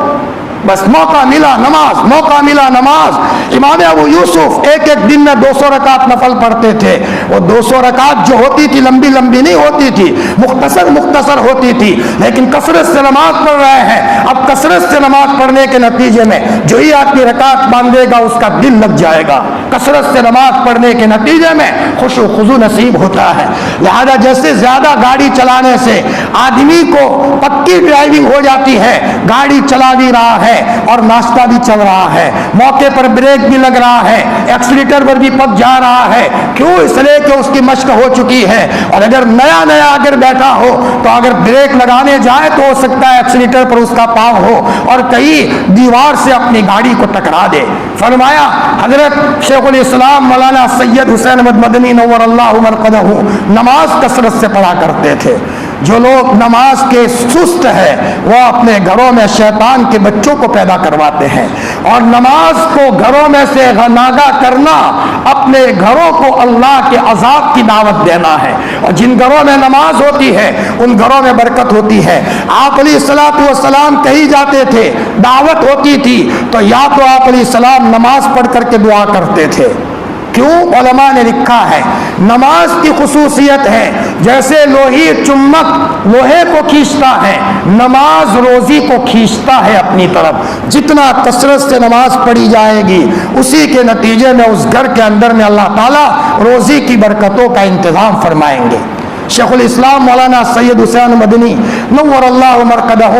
بس موقع ملا نماز، موقع ملا نماز۔ امام ابو یوسف ایک ایک دن میں 200 رکعت نفل پڑھتے تھے، وہ 200 رکعت جو ہوتی تھی لمبی لمبی نہیں ہوتی تھی، مختصر مختصر ہوتی تھی، لیکن کثرت سے نماز پڑھ رہے ہیں۔ اب کثرت سے نماز پڑھنے کے نتیجے میں جو ہی آدمی رکعت باندھے گا اس کا دل لگ جائے گا، کثرت سے نماز پڑھنے کے نتیجے میں خشوع و خضوع نصیب ہوتا ہے۔ لہذا جیسے زیادہ گاڑی چلانے سے آدمی کو پکی ڈرائیونگ ہو جاتی ہے، گاڑی چلا بھی رہا ہے اور ناشتہ بھی چل رہا ہے، موقع پر بریک بھی لگ رہا ہے، ایکسیلیٹر پر بھی پک جا رہا ہے، کیوں؟ اس لیے کہ اس کی مشق ہو چکی ہے۔ اور اگر نیا نیا اگر بیٹھا ہو تو اگر بریک لگانے جائے تو ہو سکتا ہے ایکسیلیٹر پر اس کا پاؤں ہو اور کہیں دیوار سے اپنی گاڑی کو ٹکرا دے۔ فرمایا حضرت شیخ الاسلام مولانا سید حسین احمد مدنی نور اللہ مرقدہ نماز کثرت سے پڑھا کرتے تھے۔ جو لوگ نماز کے سست ہے وہ اپنے گھروں میں شیطان کے بچوں کو پیدا کرواتے ہیں، اور نماز کو گھروں میں سے ناگا کرنا اپنے گھروں کو اللہ کے عذاب کی دعوت دینا ہے۔ اور جن گھروں میں نماز ہوتی ہے ان گھروں میں برکت ہوتی ہے۔ آپ علیہ الصلوۃ والسلام کہیں جاتے تھے، دعوت ہوتی تھی تو یا تو آپ علیہ السلام نماز پڑھ کر کے دعا کرتے تھے۔ کیوں؟ علماء نے لکھا ہے نماز کی خصوصیت ہے جیسے لوہی چمک لوہے کو کھینچتا ہے، نماز روزی کو کھینچتا ہے اپنی طرف۔ جتنا کثرت سے نماز پڑھی جائے گی اسی کے نتیجے میں اس گھر کے اندر میں اللہ تعالیٰ روزی کی برکتوں کا انتظام فرمائیں گے۔ شیخ الاسلام مولانا سید حسین مدنی نور اللہ مرقدہ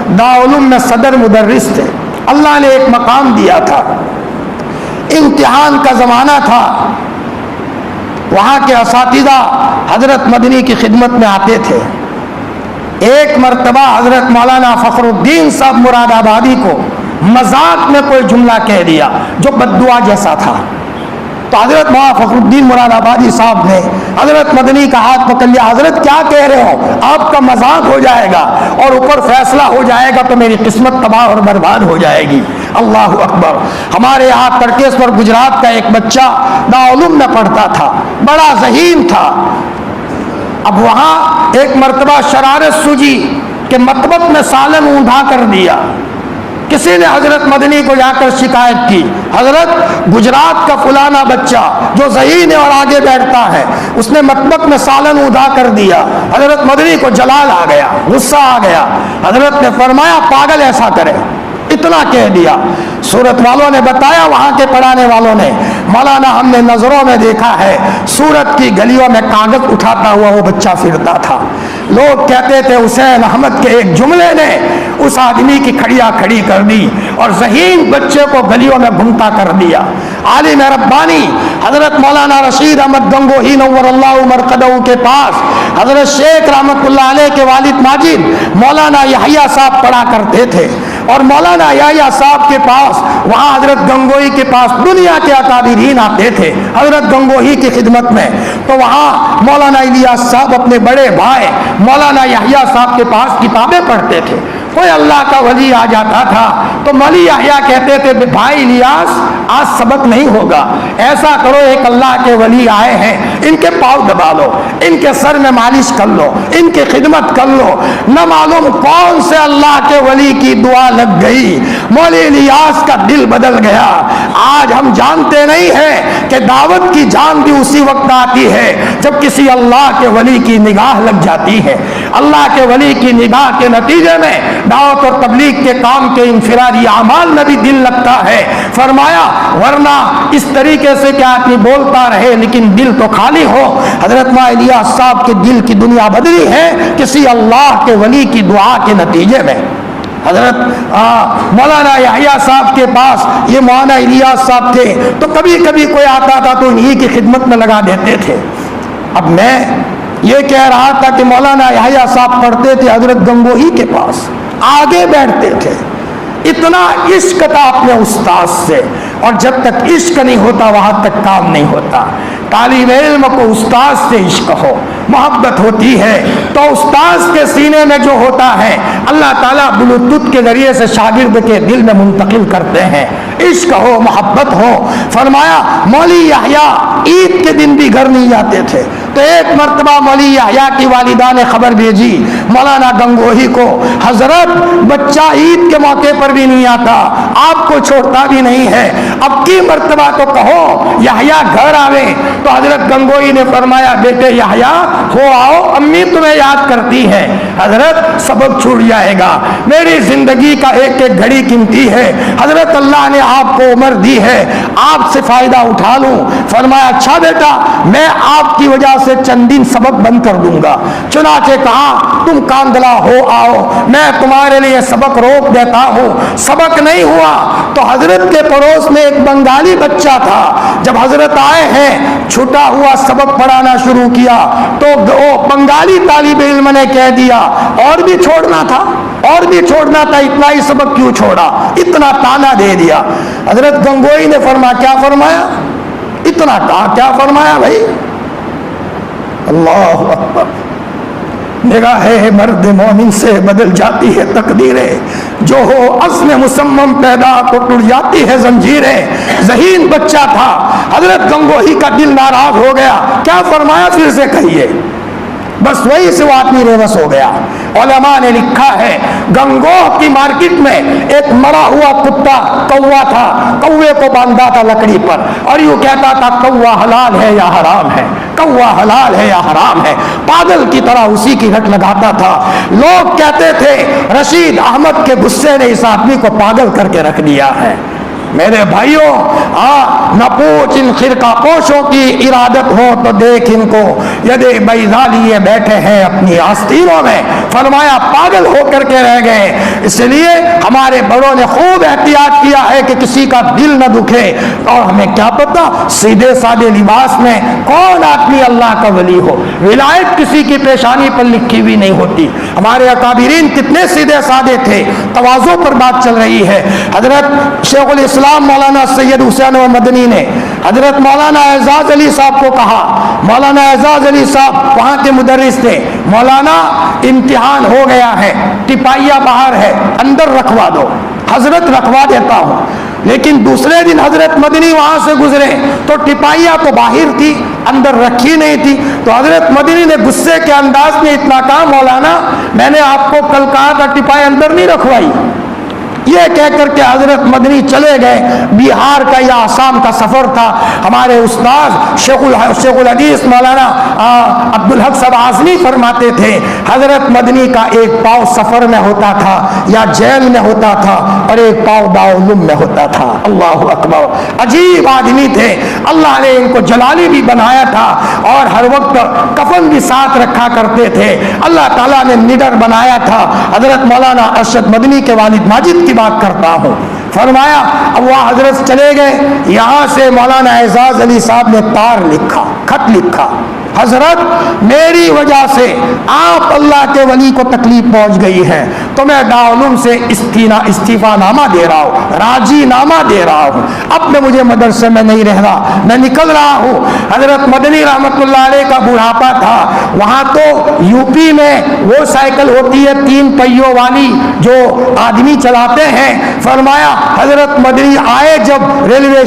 دارالعلوم میں صدر مدرس تھے۔ اللہ نے ایک مقام دیا تھا، امتحان کا زمانہ تھا، وہاں کے اساتذہ حضرت مدنی کی خدمت میں آتے تھے۔ ایک مرتبہ حضرت مولانا فخر الدین صاحب مراد آبادی کو مذاق میں کوئی جملہ کہہ دیا جو بد دعا جیسا تھا، تو حضرت مولانا فخر الدین مراد آبادی صاحب نے حضرت مدنی کا ہاتھ پکڑ لیا، حضرت کیا کہہ رہے ہو؟ آپ کا مذاق ہو جائے گا اور اوپر فیصلہ ہو جائے گا تو میری قسمت تباہ اور برباد ہو جائے گی۔ اللہ اکبر۔ ہمارے یہاں ترکیشور گجرات کا ایک بچہ دارالعلوم میں پڑھتا تھا، بڑا ذہین تھا۔ اب وہاں ایک مرتبہ شرارت سوجی کہ مطبخ میں سالن اونڈھا کر دیا۔ کسی نے حضرت مدنی کو جا کر شکایت کی، حضرت گجرات کا فلانا بچہ جو ذہین ہے اور آگے بیٹھتا ہے اس نے مطبخ میں سالن اونڈھا کر دیا۔ حضرت مدنی کو جلال آ گیا، غصہ آ گیا۔ حضرت نے فرمایا پاگل ایسا کرے، اتنا کہہ دیا۔ سورت والوں نے بتایا، وہاں کے پڑھانے والوں نے، مولانا ہم نے نظروں میں دیکھا ہے سورت کی گلیوں میں کاغذ اٹھاتا ہوا وہ بچہ پھرتا تھا۔ لوگ کہتے تھے حسین احمد کے ایک جملے نے اس آدمی کی کھڑیاں کھڑی کر دی اور ذہین بچے کو گلیوں میں گھومتا کر دیا۔ عالم ربانی حضرت مولانا رشید احمد گنگوہی نور اللہ مرقدہ کے پاس حضرت شیخ رحمت اللہ علیہ کے والد ماجد مولانا یحییٰ صاحب پڑھا کرتے تھے، اور مولانا یحییٰ صاحب کے پاس وہاں حضرت گنگوہی کے پاس دنیا کے اکابرین آتے تھے حضرت گنگوہی کی خدمت میں، تو وہاں مولانا الیاس صاحب اپنے بڑے بھائی مولانا یحییٰ صاحب کے پاس کتابیں پڑھتے تھے۔ کوئی اللہ کا ولی آ جاتا تھا تو مولی یحییٰ کہتے تھے بھائی الیاس آج سبق نہیں ہوگا، ایسا کرو ایک اللہ کے ولی آئے ہیں ان کے پاؤں دبا لو، ان کے سر میں مالش کر لو، ان کی خدمت کر لو۔ نہ معلوم کون سے اللہ کے ولی کی دعا لگ گئی، مولی الیاس کا دل بدل گیا۔ آج ہم جانتے نہیں ہیں کہ دعوت کی جان بھی اسی وقت آتی ہے جب کسی اللہ کے ولی کی نگاہ لگ جاتی ہے۔ اللہ کے ولی کی نگاہ کے نتیجے میں دعوت اور تبلیغ کے کام کے انفرادی اعمال میں بھی دل لگتا ہے۔ فرمایا ورنہ اس طریقے سے کہ آدمی بولتا رہے لیکن دل تو خالی ہو۔ حضرت الیاس صاحب کے دل کی دنیا بدلی ہے کسی اللہ کے ولی کی دعا کے نتیجے میں۔ حضرت مولانا یحییٰ صاحب کے پاس یہ مولانا الیاس صاحب تھے تو کبھی کبھی کوئی آتا تھا تو انہی کی خدمت میں لگا دیتے تھے۔ اب میں یہ کہہ رہا تھا کہ مولانا یحییٰ صاحب پڑھتے تھے حضرت گنگوہی کے پاس، آگے بیٹھتے تھے، اتنا عشق تھا اپنے استاد سے، اور جب تک عشق نہیں ہوتا وہاں تک کام نہیں ہوتا۔ طالب علم کو استاد سے عشق ہو، محبت ہوتی ہے تو استاذ کے سینے میں جو ہوتا ہے اللہ تعالیٰ بلوٹوتھ کے ذریعے سے شاگرد کے دل میں منتقل کرتے ہیں. عشق ہو، محبت ہو. فرمایا مولوی یحییٰ عید کے دن بھی گھر نہیں جاتے تھے. تو ایک مرتبہ مولوی یحییٰ کی والدہ نے خبر بھیجی مولانا گنگوہی کو، حضرت بچہ عید کے موقع پر بھی نہیں آتا، آپ کو چھوڑتا بھی نہیں ہے، اب کی مرتبہ تو کہو یحییٰ گھر آوے. تو حضرت گنگوہی نے فرمایا بیٹے یحییٰ ہو آؤ، امی تمہیں یاد کرتی ہے. حضرت سبق چھوٹ جائے گا، میری زندگی کا ایک ایک گھڑی قیمتی ہے، حضرت اللہ نے آپ کو عمر دی ہے، آپ سے فائدہ اٹھا لوں. فرمایا اچھا بیٹا میں آپ کی وجہ سے چند دن سبق بند کر دوں گا. چنانچہ کہا تم کاندلا ہو آؤ، میں تمہارے لیے سبق روک دیتا ہوں. سبق نہیں ہوا تو حضرت کے پڑوس میں ایک بنگالی بچہ تھا، جب حضرت آئے ہیں چھٹا ہوا سبق پڑھانا شروع کیا تو وہ بنگالی طالب علم نے کہہ دیا اور بھی چھوڑنا تھا، اور بھی چھوڑنا تھا، اتنا ہی سبق کیوں چھوڑا، اتنا تانا دے دیا. حضرت گنگوئی نے فرمایا کیا فرمایا، اتنا کیا فرمایا بھائی. اللہ اکبر. نگاہ مرد مومن سے بدل جاتی ہے تقدیریں، جو ہو عزم مصمم پیدا تو ٹوٹ جاتی ہے زنجیریں. ذہین بچہ تھا، حضرت گنگوہی کا دل ناراض ہو گیا. کیا فرمایا پھر سے کہیے. بس وہی سے وہ آدمی بے بس ہو گیا. علماء نے لکھا ہے گنگوہ کی مارکیٹ میں ایک مرا ہوا کتا کوا تھا، کوے کو باندھا تھا لکڑی پر اور یوں کہتا تھا کوا حلال ہے یا حرام ہے، کوا حلال ہے یا حرام ہے. پاگل کی طرح اسی کی رٹ لگاتا تھا. لوگ کہتے تھے رشید احمد کے غصے نے اس آدمی کو پاگل کر کے رکھ دیا ہے. میرے بھائیوں نہ پوچھ ان خرقہ پوشوں کی ارادت ہو تو دیکھ ان کو یدے بیضا لیے بیٹھے ہیں اپنی آستینوں میں. فرمایا پاگل ہو کر کے رہ گئے. اس لیے ہمارے بڑوں نے خوب احتیاط کیا ہے کہ کسی کا دل نہ دکھے. اور ہمیں کیا پتا سیدھے سادے لباس میں کون آدمی اللہ کا ولی ہو، ولایت کسی کی پیشانی پر لکھی ہوئی نہیں ہوتی. ہمارے اکابرین کتنے سیدھے سادے تھے. تواضع پر بات چل رہی ہے. حضرت شیخ الاسلام مولانا سید حسین و مدنی نے حضرت مولانا اعزاز علی صاحب کو کہا، مولانا اعزاز علی صاحب وہاں کے مدرس تھے، مولانا امتحان ہو گیا ہے، ٹپائیہ باہر ہے، اندر رکھوا دو. حضرت رکھوا دیتا ہوں. لیکن دوسرے دن حضرت مدنی وہاں سے گزرے تو ٹپائیہ تو باہر تھی، اندر رکھی نہیں تھی. تو حضرت مدنی نے غصے کے انداز میں اتنا کہا مولانا میں نے آپ کو کل کہا تھا ٹپائی اندر نہیں رکھوائی. یہ کہہ کر کے حضرت مدنی چلے گئے. بہار کا یا آسام کا سفر تھا. ہمارے استاد شیخ الحدیث مولانا عبدالحق صاحب اعظمی فرماتے تھے حضرت مدنی کا ایک پاؤں سفر میں ہوتا تھا یا جیل میں ہوتا تھا اور ایک پاؤں دارالعلوم میں ہوتا تھا. اللہ اکبر. عجیب آدمی تھے. اللہ نے ان کو جلالی بھی بنایا تھا اور ہر وقت کفن بھی ساتھ رکھا کرتے تھے. اللہ تعالیٰ نے نڈر بنایا تھا. حضرت مولانا ارشد مدنی کے والد ماجد کی بات کرتا ہوں. فرمایا اب وہ حضرت چلے گئے. یہاں سے مولانا اعزاز علی صاحب نے تار لکھا، خط لکھا، حضرت میری وجہ سے آپ اللہ کے ولی کو تکلیف پہنچ گئی ہے تو میں دارالعلوم سے استعفا نامہ دے رہا ہوں، راضی نامہ دے رہا ہوں. اب میں مجھے مدرسے میں نہیں رہنا، میں نکل رہا ہوں. حضرت مدنی رحمت اللہ علیہ کا بڑھاپا تھا. وہاں تو یو پی میں وہ سائیکل ہوتی ہے 3 پہیوں والی جو آدمی چلاتے ہیں. فرمایا حضرت مدنی آئے جب ریلوے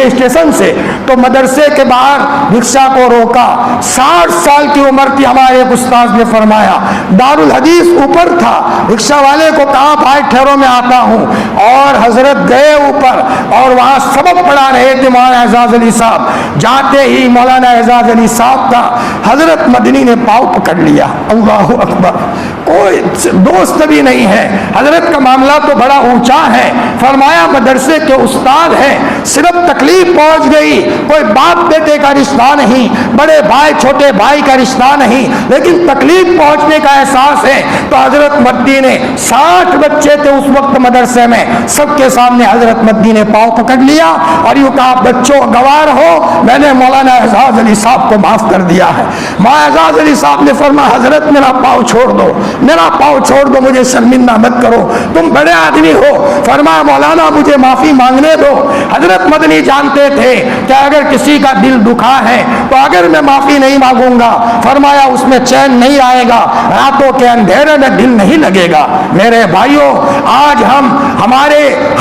اسٹیشن سے تو مدرسے کے باہر رکشہ کو روکا. 60 سال کی عمر تھی. ہمارے ایک استاد نے فرمایا دارالحدیث اوپر تھا. رکشہ والے کو کہا بھائی ٹھہرو میں آتا ہوں. اور حضرت گئے اوپر اور وہاں سبق پڑھا رہے تھے مولانا اعزاز علی صاحب. جاتے ہی مولانا اعزاز علی صاحب کا حضرت مدنی نے پاؤں پکڑ لیا. اللہ اکبر. کوئی دوست بھی نہیں ہے. حضرت کا معاملہ تو بڑا اونچا ہے. فرمایا مدرسے کے استاد ہیں، صرف تکلیف پہنچ گئی، کوئی باپ بیٹے کا رشتہ نہیں، بڑے بھائی چھوٹے بھائی کا رشتہ نہیں، لیکن تکلیف پہنچنے کا احساس ہے. تو حضرت مدنی نے 60 بچے تھے اس وقت مدرسے میں، سب کے سامنے حضرت مدنی نے پاؤں پکڑ لیا اور یوں کہا بچوں گوار ہو میں نے مولانا اعزاز علی صاحب کو معاف کر دیا ہے. مولانا اعزاز علی صاحب نے فرمایا حضرت میرا پاؤں چھوڑ دو، میرا پاؤں چھوڑ دو، مجھے شرمندہ مت کرو، تم بڑے آدمی ہو. فرمایا مولانا مجھے معافی مانگنے دو. حضرت مدنی جانتے تھے کہ اگر کسی کا دل دکھا ہے تو اگر میں معافی نہیں مانگوں گا، فرمایا اس میں چین نہیں آئے گا، راتوں کے اندھیرے میں دل نہیں لگے گا۔ میرے بھائیوں، آج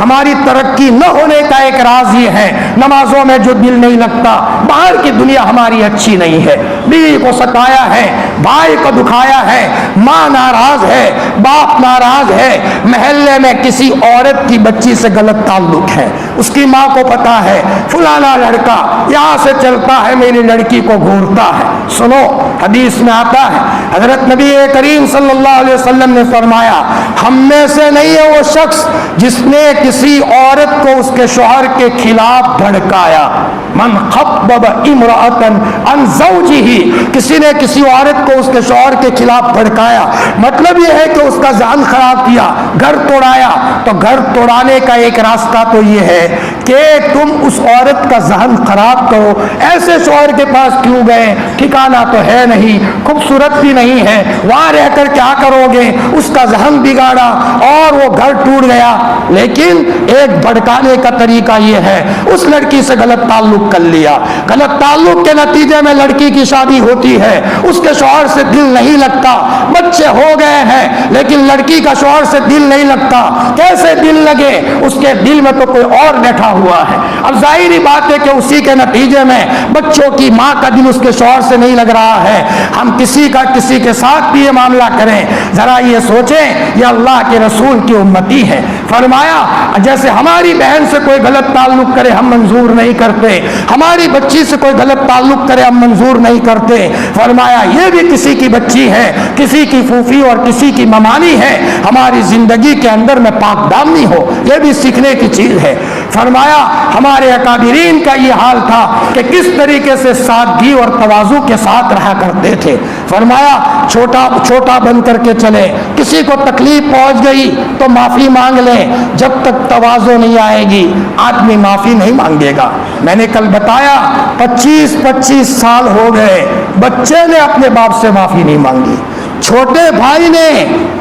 ہماری ترقی نہ ہونے کا ایک راز یہ ہے، نمازوں میں جو دل نہیں لگتا، باہر کی دنیا ہماری اچھی نہیں ہے، بیوی کو ستایا ہے، بھائی کو دکھایا ہے، ماں ناراض ہے، باپ ناراض ہے، محلے میں کسی عورت کی بچی سے غلط تعلق ہے، اس کی ماں کو پتا ہے فلانا لڑکا یہاں سے چلتا ہے، میری لڑکی کو گھورتا ہے۔ سنو، حدیث میں آتا ہے، حضرت نبی کریم صلی اللہ علیہ وسلم نے فرمایا، ہم میں سے نہیں ہے وہ شخص جس نے کسی عورت کو اس کے شوہر کے خلاف بھڑکایا۔ من خبب امرأة عن زوجہ، کسی نے کسی عورت کو اس کے شوہر کے خلاف بھڑکایا، مطلب یہ ہے کہ اس کا ذہن خراب کیا، گھر توڑایا۔ تو گھر توڑانے کا ایک راستہ تو یہ ہے کہ تم اس عورت کا ذہن خراب کرو۔ ایسے شوہر کے پاس کیوں گئے؟ ٹھکانہ تو ہے نہیں، خوبصورت بھی نہیں ہے، وہاں رہ کر کیا کرو گے؟ اس کا ذہن بگاڑا اور وہ گھر ٹوٹ گیا۔ لیکن ایک بھڑکانے کا طریقہ یہ ہے، اس لڑکی سے غلط تعلق کر لیا، غلط تعلق کے نتیجے میں لڑکی کی شادی ہوتی ہے، اس کے شوہر سے دل نہیں لگتا، بچے ہو گئے ہیں لیکن لڑکی کا شوہر سے دل نہیں لگتا۔ کیسے دل لگے؟ اس کے دل میں تو کوئی اور بیٹھا ہوا ہے۔ اب ظاہری بات ہے کہ اسی کے نتیجے میں بچوں کی ماں کا دل اس کے شوہر سے نہیں لگ رہا ہے۔ ہم کسی کے ساتھ بھی یہ معاملہ کریں، ذرا یہ سوچیں، یہ اللہ کے رسول کی امتی ہے۔ فرمایا جیسے ہماری بہن سے کوئی غلط تعلق کرے ہم منظور نہیں کرتے، ہماری بچی سے کوئی غلط تعلق کرے ہم منظور نہیں کرتے، فرمایا یہ بھی کسی کی بچی ہے، کسی کی پھوپھی اور کسی کی ممانی ہے، ہماری زندگی کے اندر میں پاک دامنی ہو، یہ بھی سیکھنے کی چیز ہے۔ فرمایا ہمارے اکابرین کا یہ حال تھا کہ کس طریقے سے سادگی اور تواضع کے ساتھ رہا کرتے تھے۔ فرمایا چھوٹا بن کر کے چلے، کسی کو تکلیف پہنچ گئی تو معافی مانگ لیں، جب تک تواضع نہیں آئے گی آدمی معافی نہیں مانگے گا۔ میں نے کل بتایا 25 سال ہو گئے، بچے نے اپنے باپ سے معافی نہیں مانگی، چھوٹے بھائی نے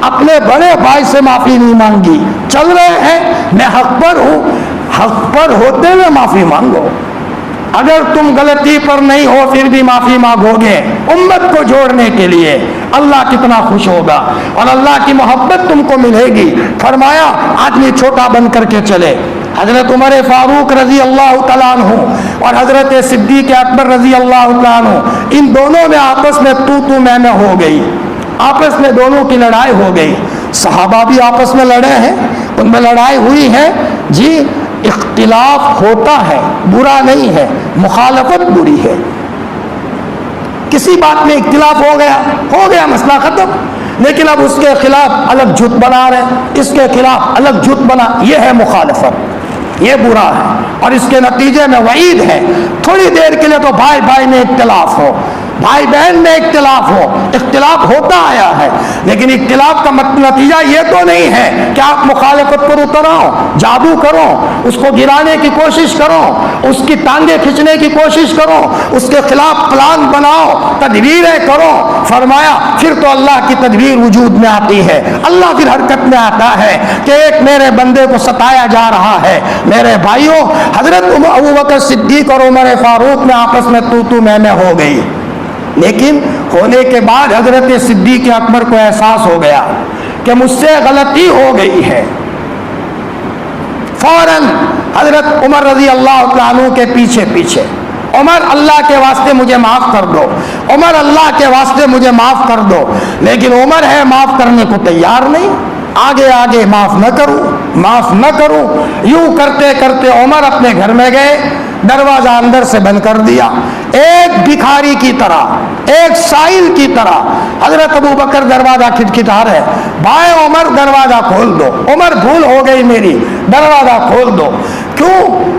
اپنے بڑے بھائی سے معافی نہیں مانگی۔ چل رہے ہیں، میں حق پر ہوں، حق پر ہوتے ہوئے معافی مانگو۔ اگر تم غلطی پر نہیں ہو پھر بھی معافی مانگو گے امت کو جوڑنے کے لیے، اللہ کتنا خوش ہوگا اور اللہ کی محبت تم کو ملے گی۔ فرمایا آدمی چھوٹا بن کر کے چلے۔ حضرت عمر فاروق رضی اللہ تعالیٰ عنہ اور حضرت صدیق اکبر رضی اللہ تعالیٰ عنہ، ان دونوں میں آپس میں تو میں ہو گئی، آپس میں دونوں کی لڑائی ہو گئی۔ صحابہ بھی آپس میں لڑے ہیں، ان میں لڑائی ہوئی ہے جی۔ اختلاف ہوتا ہے، برا نہیں ہے، مخالفت بری ہے۔ کسی بات میں اختلاف ہو گیا مسئلہ ختم، لیکن اب اس کے خلاف الگ جھوٹ بنا رہے، اس کے خلاف الگ جھوٹ بنا، یہ ہے مخالفت، یہ برا ہے اور اس کے نتیجے میں وعید ہے۔ تھوڑی دیر کے لیے تو بھائی میں اختلاف ہو، بھائی بہن میں اختلاف ہو، اختلاف ہوتا آیا ہے، لیکن اختلاف کا نتیجہ یہ تو نہیں ہے کہ آپ مخالفت پر اتر آؤ، جادو کرو، اس کو گرانے کی کوشش کرو، اس کی ٹانگیں کھینچنے کی کوشش کرو، اس کے خلاف پلان بناؤ، تدبیریں کرو۔ فرمایا پھر تو اللہ کی تدبیر وجود میں آتی ہے، اللہ پھر حرکت میں آتا ہے کہ ایک میرے بندے کو ستایا جا رہا ہے۔ میرے بھائیوں، حضرت ابوبکر صدیق اور عمر فاروق میں آپس میں تو میں ہو گئی، لیکن ہونے کے بعد حضرت صدیق اکبر کو احساس ہو گیا کہ مجھ سے غلطی ہو گئی ہے۔ فوراً حضرت عمر رضی اللہ عنہ کے پیچھے عمر اللہ کے واسطے مجھے معاف کر دو، عمر اللہ کے واسطے مجھے معاف کر دو، لیکن عمر ہے معاف کرنے کو تیار نہیں، آگے معاف نہ کروں۔ یوں کرتے کرتے عمر اپنے گھر میں گئے، دروازہ اندر سے بند کر دیا، ایک بھکاری کی طرح، ایک سائل کی طرح۔ حضرت ابوبکر دروازہ کھٹکھٹا رہے، بھائی عمر دروازہ کھول دو، عمر بھول ہو گئی میری، دروازہ کھول دو۔ کیوں؟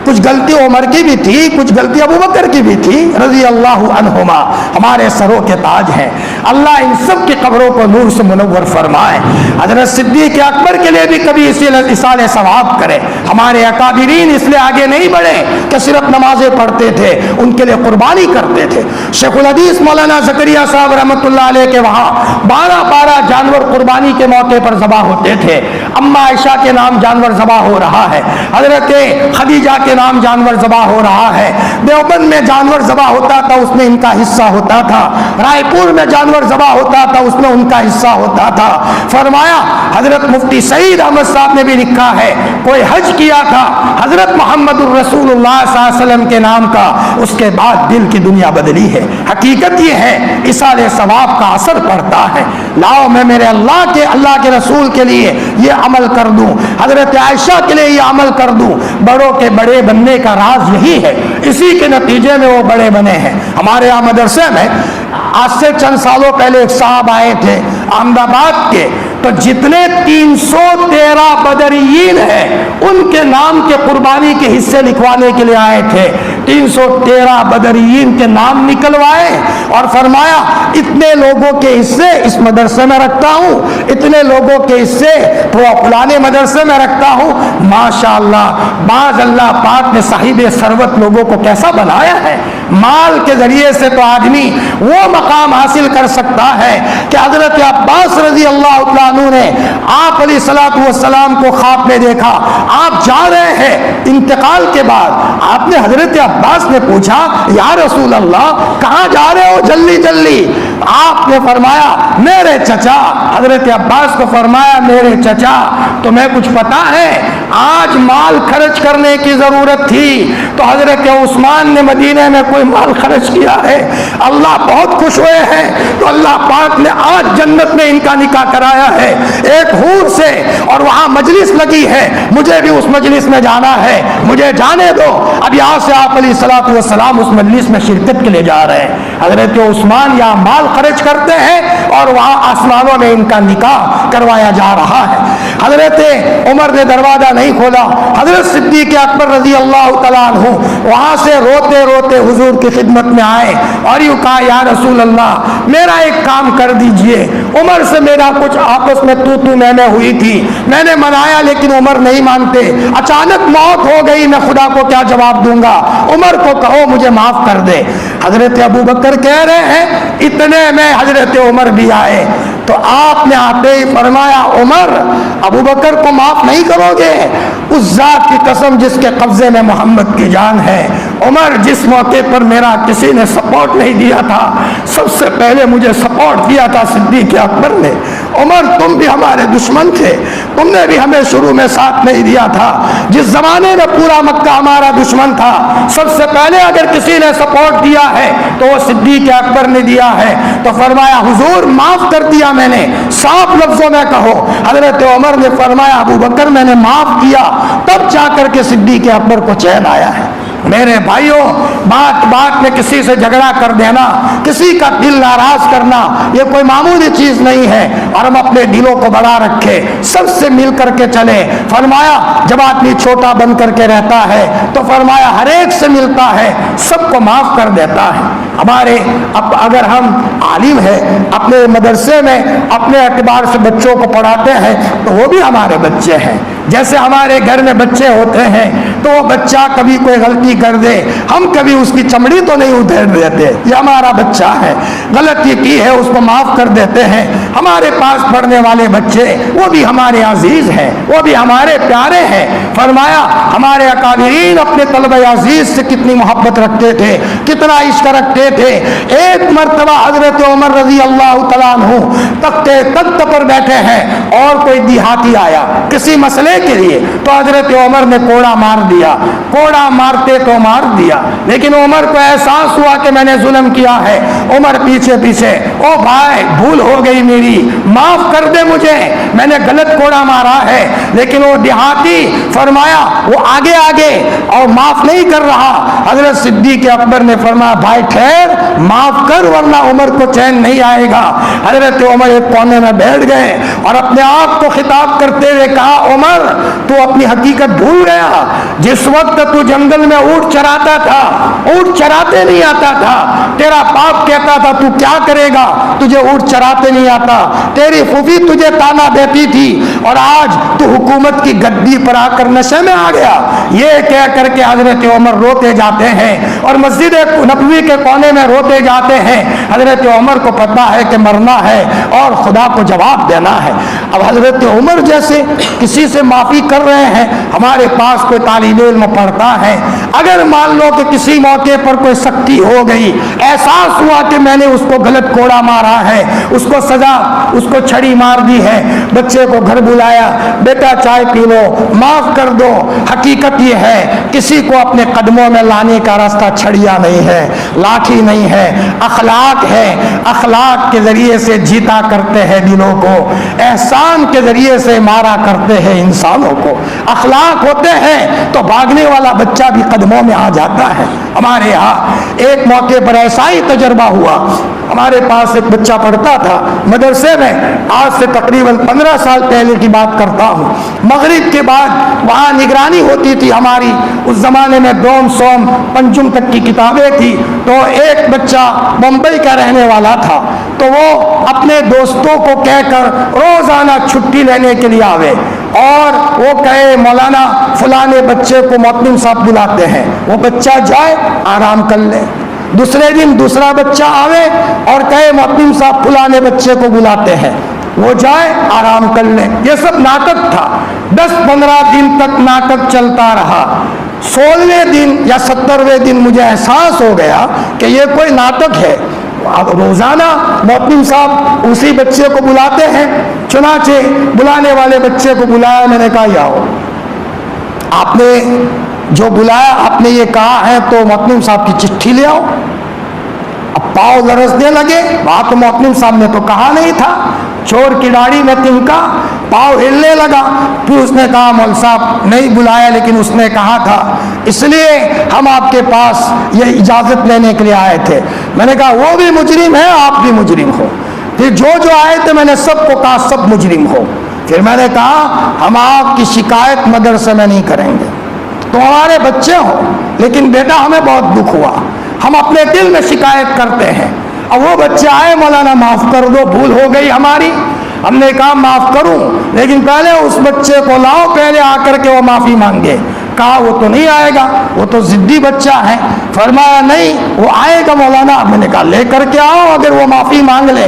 کچھ غلطی عمر کی بھی تھی، کچھ غلطی ابوبکر کی بھی تھی رضی اللہ عنہما، ہمارے سروں کے تاج ہیں، اللہ ان سب کی قبروں کو نور سے منور فرمائے۔ حضرت صدیق اکبر کے لیے بھی کبھی اسی اصال ثواب کرے۔ ہمارے اکابرین اس لیے آگے نہیں بڑھے کہ صرف نمازیں پڑھتے تھے، ان کے لیے قربانی کرتے تھے۔ شیخ الحدیث مولانا زکریا صاحب رحمۃ اللہ علیہ کے وہاں 12 جانور قربانی کے موقع پر ذبح ہوتے تھے۔ اما عائشہ کے نام جانور ذبح ہو رہا ہے، حضرت خدیجہ کے نام جانور ذبح ہو رہا ہے، دیوبند میں جانور ذبح ہوتا تھا اس میں ان کا حصہ ہوتا تھا، رائے پور میں جانور ذبح ہوتا تھا اس میں ان کا حصہ ہوتا تھا۔ فرمایا حضرت مفتی سعید احمد صاحب نے بھی لکھا ہے، کوئی حج کیا تھا حضرت محمد الرسول اللہ صلی اللہ علیہ وسلم کے نام کا، اس کے بعد دل کی دنیا بدلی ہے۔ حقیقت یہ ہے ایصال ثواب کا اثر پڑتا ہے۔ لاؤ میں میرے اللہ کے رسول کے لیے یہ عمل کر دوں، حضرت عائشہ کے لیے یہ عمل کر دوں۔ بڑوں کے بڑے بننے کا راز یہی ہے، اسی کے نتیجے میں وہ بڑے بنے ہیں۔ ہمارے یہاں مدرسے میں آج سے چند سالوں پہلے ایک صاحب آئے تھے احمد آباد کے، تو جتنے 313 بدریین ہیں ان کے نام کے قربانی کے حصے لکھوانے کے لیے آئے تھے۔ 313 بدریین کے نام نکلوائے اور فرمایا اتنے لوگوں کے حصے اس مدرسے میں رکھتا ہوں، اتنے لوگوں کے حصے فلانے مدرسے میں رکھتا ہوں۔ ماشاءاللہ، بعض اللہ پاک نے صاحب ثروت لوگوں کو کیسا بنایا ہے۔ مال کے ذریعے سے تو آدمی وہ مقام حاصل کر سکتا ہے کہ حضرت عباس رضی اللہ تعالیٰ عنہ نے آپ علیہ الصلوۃ والسلام کو خواب میں دیکھا، آپ جا رہے ہیں انتقال کے بعد، آپ نے حضرت عباس نے پوچھا یا رسول اللہ کہاں جا رہے ہو جلدی جلدی؟ آپ نے فرمایا میرے چچا، حضرت عباس کو فرمایا میرے چچا تمہیں کچھ پتا ہے آج مال خرچ کرنے کی ضرورت تھی تو حضرت عثمان نے مدینے میں کوئی مال خرچ کیا ہے، اللہ بہت خوش ہوئے ہیں، تو اللہ پاک نے آج جنت میں ان کا نکاح کرایا ہے ایک حور سے، اور وہاں مجلس لگی ہے، مجھے بھی اس مجلس میں جانا ہے، مجھے جانے دو۔ اب یہاں سے آپ علیہ الصلوۃ والسلام اس مجلس میں شرکت کے لیے جا رہے ہیں۔ حضرت عثمان یہاں مال خرچ کرتے ہیں اور وہاں آسمانوں میں ان کا نکاح کروایا جا رہا ہے۔ حضرت عمر نے دروازہ نہیں کھولا، حضرت صدیق اکبر رضی اللہ تعالیٰ عنہ وہاں سے روتے روتے حضور کی خدمت میں آئے اور یوں کہا یا رسول اللہ میرا ایک کام کر دیجئے، عمر سے میرا کچھ آپس میں تو میں ہوئی تھی، میں نے منایا لیکن عمر نہیں مانتے، اچانک موت ہو گئی، میں خدا کو کیا جواب دوں گا، عمر کو کہو مجھے معاف کر دے۔ حضرت ابو بکر کہہ رہے ہیں اتنے میں حضرت عمر بھی آئے، تو آپ نے آتے ہی فرمایا عمر ابو بکر کو معاف نہیں کرو گے؟ اس ذات کی قسم جس کے قبضے میں محمد کی جان ہے، عمر جس موقع پر میرا کسی نے سپورٹ نہیں دیا تھا، سب سے پہلے مجھے سپورٹ دیا تھا صدیق اکبر نے۔ عمر تم بھی ہمارے دشمن تھے، تم نے بھی ہمیں شروع میں ساتھ نہیں دیا تھا، جس زمانے میں پورا مکہ ہمارا دشمن تھا، سب سے پہلے اگر کسی نے سپورٹ دیا ہے تو وہ صدیق اکبر نے دیا ہے۔ تو فرمایا حضور معاف کر دیا میں نے، صاف لفظوں میں کہو۔ حضرت عمر نے فرمایا ابو بکر میں نے معاف کیا، تب جا کر کے صدیق اکبر کو چین آیا ہے۔ میرے بھائیوں، بات بات میں کسی سے جھگڑا کر دینا، کسی کا دل ناراض کرنا، یہ کوئی معمولی چیز نہیں ہے، اور ہم اپنے دلوں کو بڑا رکھے، سب سے مل کر کے چلے۔ فرمایا جب آدمی چھوٹا بن کر کے رہتا ہے تو فرمایا ہر ایک سے ملتا ہے، سب کو معاف کر دیتا ہے۔ ہمارے اگر ہم عالم ہیں اپنے مدرسے میں اپنے اعتبار سے بچوں کو پڑھاتے ہیں تو وہ بھی ہمارے بچے ہیں، جیسے ہمارے گھر میں بچے ہوتے ہیں تو وہ بچہ کبھی کوئی غلطی کر دے، ہم کبھی اس کی چمڑی تو نہیں ادھیڑ دیتے، یہ ہمارا بچہ ہے، غلطی کی ہے اس کو معاف کر دیتے ہیں۔ ہمارے پاس پڑھنے والے بچے وہ بھی ہمارے عزیز ہیں، وہ بھی ہمارے پیارے ہیں۔ فرمایا ہمارے اکابرین اپنے طلبہ عزیز سے کتنی محبت رکھتے تھے، کتنا عشق رکھتے تھے۔ ایک مرتبہ حضرت عمر رضی اللہ تعالیٰ عنہ تخت پر بیٹھے ہیں اور کوئی دیہاتی آیا کسی مسئلے کے لیے، تو حضرت عمر نے کوڑا مار دیا، کوڑا مارتے تو مار دیا، لیکن عمر کو احساس ہوا کہ میں نے ظلم کیا ہے۔ عمر پیچھے پیچھے او بھائی بھول ہو گئی میری، معاف کر دے مجھے، میں نے غلط کوڑا مارا ہے۔ لیکن وہ دیہاتی فرمایا وہ آگے آگے اور معاف نہیں کر رہا۔ حضرت صدیق اکبر نے فرمایا بھائی ٹھہر، معاف کر ورنہ عمر کو چین نہیں آئے گا۔ حضرت عمر ایک کونے میں بیٹھ گئے اور اپنے آپ کو خطاب کرتے ہوئے کہا عمر تو اپنی حقیقت بھول گیا، جس وقت تو جنگل میں اونٹ چراتا تھا، اونٹ چراتے نہیں آتا تھا، تیرا باپ کہتا تھا تو کیا کرے گا، تجھے اونٹ چراتے نہیں آتا، تیری پھوپھی تجھے تانا دیتی تھی، اور آج تو حکومت کی گدی پر آ کر نشے میں آ گیا۔ یہ کہہ کر کے حضرت عمر روتے جاتے ہیں اور مسجد نبوی کے کونے میں روتے جاتے ہیں۔ حضرت عمر کو پتہ ہے کہ مرنا ہے اور خدا کو جواب دینا ہے۔ اب حضرت عمر جیسے کسی سے معافی کر رہے ہیں، ہمارے پاس کوئی تعلیم طالب علم پڑھتا ہے، اگر مان لو کہ کسی موقع پر کوئی سختی ہو گئی، احساس ہوا کہ میں نے اس کو غلط کوڑا مارا ہے، اس کو سزا، اس کو چھڑی مار دی ہے، بچے کو گھر بلایا، بیٹا چائے پی لو، معاف کر دو، حقیقت یہ ہے کسی کو اپنے قدموں میں لانے کا راستہ چھڑیا نہیں ہے، لاٹھی نہیں ہے، اخلاق ہے، اخلاق کے ذریعے سے جیتا کرتے ہیں دلوں کو، احسان کے ذریعے سے مارا کرتے ہیں انسانوں کو، اخلاق ہوتے ہیں تو بھاگنے والا بچہ بھی قدموں میں آ جاتا ہے۔ ہمارے یہاں ایک موقع پر ایسا ہی تجربہ ہوا، ہمارے پاس ایک بچہ پڑھتا تھا مدرسے میں، آج سے تقریباً 15 سال پہلے کی بات کرتا ہوں، مغرب کے بعد وہاں نگرانی ہوتی تھی ہماری، اس زمانے میں دوم سوم پنجم تک کی کتابیں تھی، تو ایک بچہ ممبئی کا رہنے والا تھا، تو وہ اپنے دوستوں کو کہہ کر روزانہ چھٹی لینے کے لیے آوے، اور وہ کہے مولانا فلانے بچے کو معلم صاحب بلاتے ہیں، وہ بچہ جائے آرام کر لے، دوسرے دن دوسرا بچہ آوے اور کہے معلم صاحب فلانے بچے کو بلاتے ہیں، وہ جائے آرام کر لے۔ یہ سب ناٹک تھا، 10-15 دن تک ناٹک چلتا رہا۔ 16ویں دن یا 17ویں دن مجھے احساس ہو گیا کہ یہ کوئی ناٹک ہے، اب روزانہ معلم صاحب اسی بچے کو بلاتے ہیں، چنانچہ بلانے والے بچے کو بلایا، میں نے کہا یہ آؤ، آپ نے جو بلایا آپ نے یہ کہا ہے تو معلم صاحب کی چٹھی لے آؤ۔ اب پاؤں لرزنے لگے، بات معلم صاحب نے تو کہا نہیں تھا، چور کی داڑھی میں تنکا، پاؤں ہلنے لگا، پھر اس نے کہا مول صاحب نہیں بلایا لیکن اس نے کہا تھا، اس لیے ہم آپ کے پاس یہ اجازت لینے کے لیے آئے تھے۔ میں نے کہا وہ بھی مجرم ہے، آپ بھی مجرم ہو، پھر جو آئے تھے میں نے سب کو کہا سب مجرم ہو، پھر میں نے کہا ہم آپ کی شکایت مدرسے میں نہیں کریں گے، تو ہمارے بچے ہوں، لیکن بیٹا ہمیں بہت دکھ ہوا، ہم اپنے دل میں شکایت کرتے ہیں۔ اب وہ بچے آئے، مولانا معاف کر دو، بھول ہو گئی ہماری، ہم نے کہا معاف کروں لیکن پہلے اس بچے کو لاؤ، پہلے آ کر کے وہ معافی مانگے۔ کہا وہ تو نہیں آئے گا، وہ تو ضدی بچہ ہے۔ فرمایا نہیں وہ آئے گا مولانا۔ میں نے کہا لے کر کے آؤ اگر وہ معافی مانگ لے۔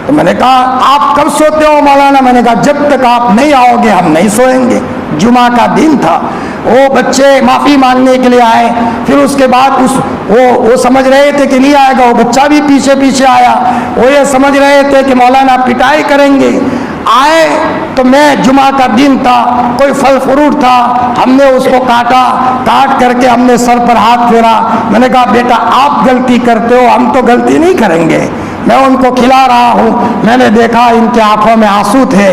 تو میں نے کہا آپ کب سوتے ہو مولانا؟ میں نے کہا جب تک آپ نہیں آؤ گے ہم نہیں سوئیں گے۔ جمعہ کا دن تھا، وہ بچے معافی مانگنے کے لیے آئے، پھر اس کے بعد وہ سمجھ رہے تھے کہ نہیں آئے گا، وہ بچہ بھی پیچھے پیچھے آیا، وہ یہ سمجھ رہے تھے کہ مولانا پٹائی کریں گے۔ آئے تو میں جمعہ کا دن تھا، کوئی پھل فروٹ تھا، ہم نے اس کو کاٹا، کاٹ کر کے ہم نے سر پر ہاتھ پھیرا۔ میں نے کہا بیٹا آپ غلطی کرتے ہو، ہم تو غلطی نہیں کریں گے۔ میں ان کو کھلا رہا ہوں، میں نے دیکھا ان کے آنکھوں میں آنسو تھے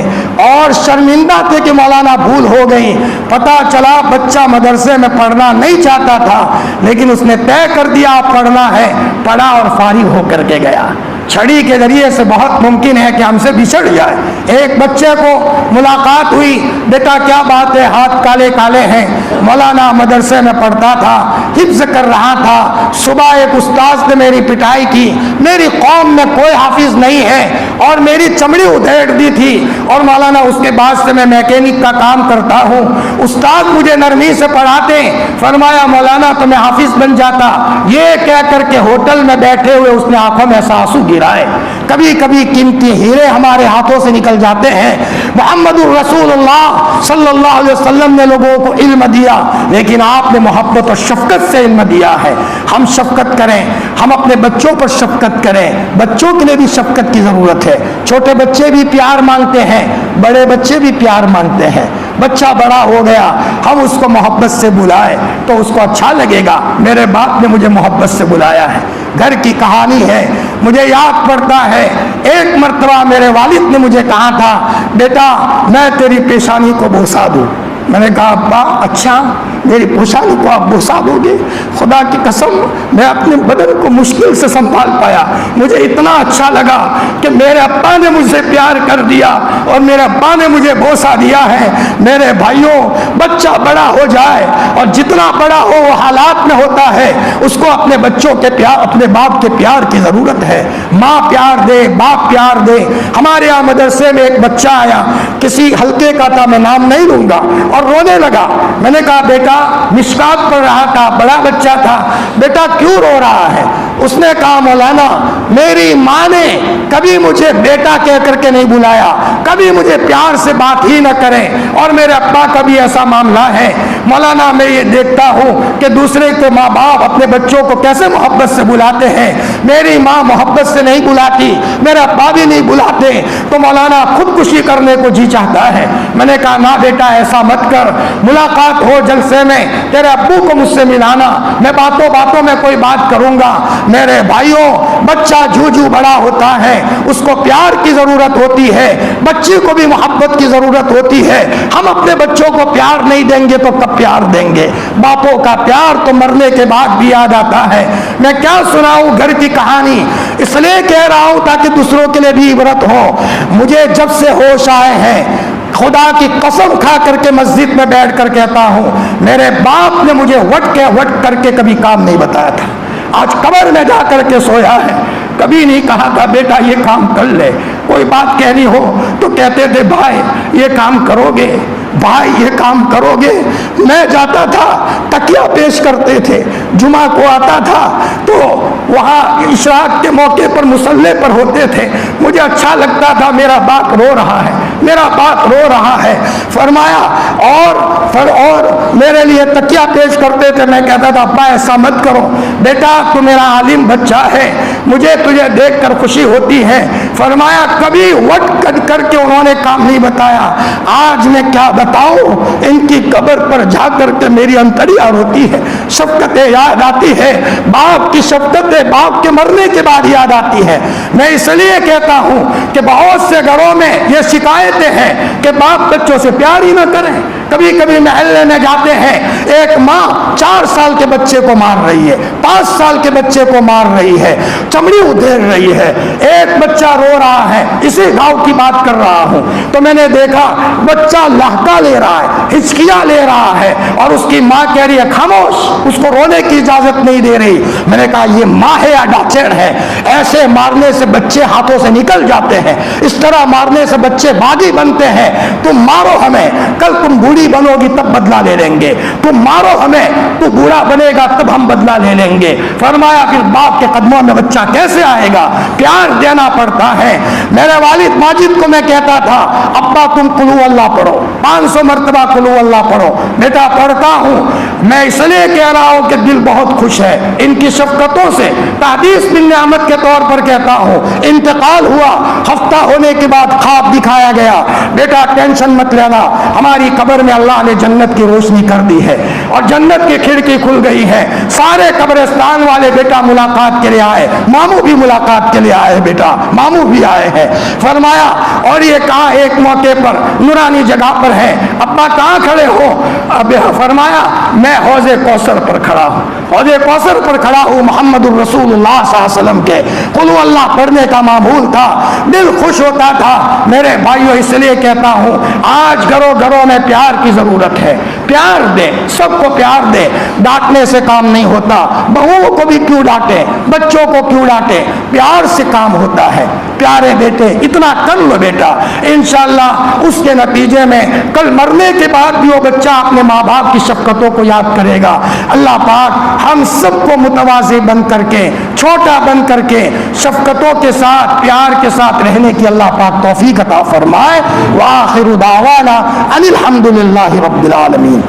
اور شرمندہ تھے کہ مولانا بھول ہو گئی۔ پتہ چلا بچہ مدرسے میں پڑھنا نہیں چاہتا تھا لیکن اس نے طے کر دیا پڑھنا ہے، پڑھا اور فارغ ہو کر کے گیا۔ چھڑی کے ذریعے سے بہت ممکن ہے کہ ہم سے بچھڑ جائے۔ ایک بچے کو ملاقات ہوئی، بیٹا کیا بات ہے، ہاتھ کالے کالے ہیں، مولانا مدرسے میں پڑھتا تھا، حفظ کر رہا تھا، صبح ایک استاذ نے میری پٹائی کی، میری قوم میں کوئی حافظ نہیں ہے اور میری چمڑی ادھیڑ دی تھی، اور مولانا اس کے بعد سے میں میکینک کا کام کرتا ہوں، استاد مجھے نرمی سے پڑھاتے، فرمایا مولانا تو میں حافظ بن جاتا۔ یہ کہہ کر کے ہوٹل میں بیٹھے ہوئے اس نے آنکھوں میں آنسو گرائے۔ کبھی کبھی قیمتی ہیرے ہمارے ہاتھوں سے نکل جاتے ہیں۔ محمد الرسول اللہ صلی اللہ علیہ وسلم نے لوگوں کو علم دیا لیکن آپ نے محبت اور شفقت سے علم دیا ہے۔ ہم شفقت کریں، ہم اپنے بچوں پر شفقت کریں، بچوں کے لیے بھی شفقت کی ضرورت ہے۔ چھوٹے بچے بھی پیار مانگتے ہیں، بڑے بچے بھی پیار مانگتے ہیں۔ بچہ بڑا ہو گیا، ہم اس کو محبت سے بلائے تو اس کو اچھا لگے گا، میرے باپ نے مجھے محبت سے بلایا ہے۔ گھر کی کہانی ہے، مجھے یاد پڑتا ہے ایک مرتبہ میرے والد نے مجھے کہا تھا بیٹا میں تیری پیشانی کو بوسا دوں۔ میں نے کہا ابا اچھا میری پیشانی کو آپ بوسا دو گے؟ خدا کی قسم میں اپنے بدن کو مشکل سے سنبھال پایا، مجھے اتنا اچھا لگا کہ میرے ابا نے مجھ سے پیار کر دیا اور میرے ابا نے مجھے بوسا دیا ہے۔ میرے بھائیوں بچہ بڑا ہو جائے اور جتنا بڑا ہو وہ حالات میں ہوتا ہے، اس کو اپنے بچوں کے پیار، اپنے باپ کے پیار کی ضرورت ہے۔ ماں پیار دے، باپ پیار دے۔ ہمارے یہاں مدرسے میں ایک بچہ آیا، کسی حلقے کا تھا، میں نام نہیں لوں گا، اور رونے لگا۔ میں نے کہا بیٹا مشکات پڑھ رہا تھا، بڑا بچہ تھا، بیٹا کیوں رو رہا ہے؟ اس نے کہا مولانا میری ماں نے کبھی مجھے بیٹا کہہ کر کے نہیں بلایا، کبھی مجھے پیار سے بات ہی نہ کریں، اور میرے ابا کا بھی ایسا معاملہ ہے، مولانا میں یہ دیکھتا ہوں کہ دوسرے کے ماں باپ اپنے بچوں کو کیسے محبت سے بلاتے ہیں، میری ماں محبت سے نہیں بلاتی، میرا ابا بھی نہیں بلاتے، تو مولانا خودکشی کرنے کو جی چاہتا ہے۔ میں نے کہا نہ بیٹا ایسا مت کر، ملاقات ہو جلسے میں، تیرے ابو کو مجھ سے ملانا، میں باتوں باتوں میں کوئی بات کروں گا۔ میرے بھائیوں، بچہ جھو بڑا ہوتا ہے، اس کو پیار کی ضرورت ہوتی ہے، بچی کو بھی محبت کی ضرورت ہوتی ہے۔ ہم اپنے بچوں کو پیار نہیں دیں گے تو کب پیار دیں گے؟ باپوں کا پیار تو مرنے کے بعد بھی یاد آتا ہے۔ میں کیا سناؤں گھر کی کہانی، اس لیے کہہ رہا ہوں تاکہ دوسروں کے لیے بھی عبرت ہو۔ مجھے جب سے ہوش آئے ہیں، خدا کی قسم کھا کر کے مسجد میں بیٹھ کر کہتا ہوں، میرے باپ نے مجھے وٹ کر کے کبھی کام نہیں بتایا تھا۔ آج قبر میں جا کر کے سویا ہے، کبھی نہیں کہا تھا بیٹا یہ کام کر لے۔ کوئی بات کہنی ہو تو کہتے تھے بھائی یہ کام کرو گے، بھائی یہ کام کرو گے۔ میں جاتا تھا، تکیہ پیش کرتے تھے، جمعہ کو آتا تھا تو وہاں اشراق کے موقع پر مصلی پر ہوتے تھے، مجھے اچھا لگتا تھا، میرا باپ رو رہا ہے، میرا باپ رو رہا ہے۔ فرمایا اور میرے لیے تکیہ پیش کرتے تھے، میں کہتا تھا ابا ایسا مت کرو، بیٹا تو میرا عالم بچہ ہے، مجھے تجھے دیکھ کر خوشی ہوتی ہے۔ فرمایا کبھی وٹ کر کے انہوں نے کام نہیں بتایا۔ آج میں کیا بتاؤں، ان کی قبر پر جا کر کے میری انتڑیاں روتی ہے، شفقتیں یاد آتی ہے، باپ کی شفقتیں باپ کے مرنے کے بعد یاد آتی ہے۔ میں اس لیے کہتا ہوں کہ بہت سے گھروں میں یہ شکایتیں ہیں کہ باپ بچوں سے پیار ہی نہ کریں۔ کبھی کبھی محلے میں جاتے ہیں، ایک ماں 4 سال کے بچے کو مار رہی ہے، 5 سال کے بچے کو مار رہی ہے، چمڑی ادھیڑ رہی ہے، ایک بچہ رو رہا ہے، اسی گاؤں کی بات کر رہا ہوں، تو میں نے دیکھا بچہ لہکا لے رہا ہے، ہچکیاں لے رہا ہے، اور اس کی ماں کہہ رہی ہے خاموش، اس کو رونے کی اجازت نہیں دے رہی۔ میں نے کہا یہ ماں ہے یا ڈاچڑ ہے؟ ایسے مارنے سے بچے ہاتھوں سے نکل جاتے ہیں، اس طرح مارنے سے بچے باغی بنتے ہیں۔ تم مارو ہمیں، کل تم بوڑھی بنو گی تب بدلہ لے لیں گے، تم مارو ہمیں، تو بوڑھا بنے گا تب ہم بدلہ لے لیں گے۔ فرمایا پھر باپ کے قدموں میں بچہ کیسے آئے گا؟ پیار دینا پڑتا ہے۔ میرے والد ماجد کو میں کہتا تھا ابا تم قلو اللہ پڑھو، 500 مرتبہ قلو اللہ پڑھو۔ بیٹا پڑھتا ہوں، میں اس لیے کہہ رہا ہوں کہ دل بہت خوش ہے ان کی شفقتوں سے۔ تحدیث بن نعمت کے طور پر کہتا ہوں، انتقال ہوا، ہفتہ ہونے کے بعد خواب دکھایا گیا، بیٹا ٹینشن مت لینا، ہماری قبر میں اللہ نے جنت کی روشنی کر دی ہے اور جنت کی کھڑکی کھل گئی ہے، سارے قبرستان والے بیٹا ملاقات کے لیے آئے، ماموں بھی ملاقات کے لیے آئے، بیٹا ماموں بھی آئے ہیں۔ فرمایا اور یہ کہاں ایک موقع پر نورانی جگہ پر ہے، ابا کہاں کھڑے ہو؟ اب فرمایا میں حوض کوثر پر کھڑا ہوں، حوض کوثر پر کھڑا ہوں، محمد الرسول اللہ صلی اللہ علیہ وسلم کے قل هو اللہ پڑھنے کا معمول تھا، دل خوش ہوتا تھا۔ میرے بھائیوں اس لیے کہتا ہوں آج گھروں میں پیار کی ضرورت ہے، پیار دے، سب کو پیار دے، ڈانٹنے سے کام نہیں ہوتا، بہوؤں کو بھی کیوں ڈانٹے، بچوں کو کیوں ڈانٹے، پیار سے کام ہوتا ہے۔ پیارے بیٹے اتنا کر لو بیٹا، انشاءاللہ اس کے نتیجے میں کل مرنے کے بعد بھی وہ بچہ اپنے ماں باپ کی شفقتوں کو یاد کرے گا۔ اللہ پاک ہم سب کو متواضع بن کر کے، چھوٹا بن کر کے، شفقتوں کے ساتھ پیار کے ساتھ رہنے کی اللہ پاک توفیق عطا فرمائے۔ وآخر دعوانا ان الحمدللہ رب العالمین۔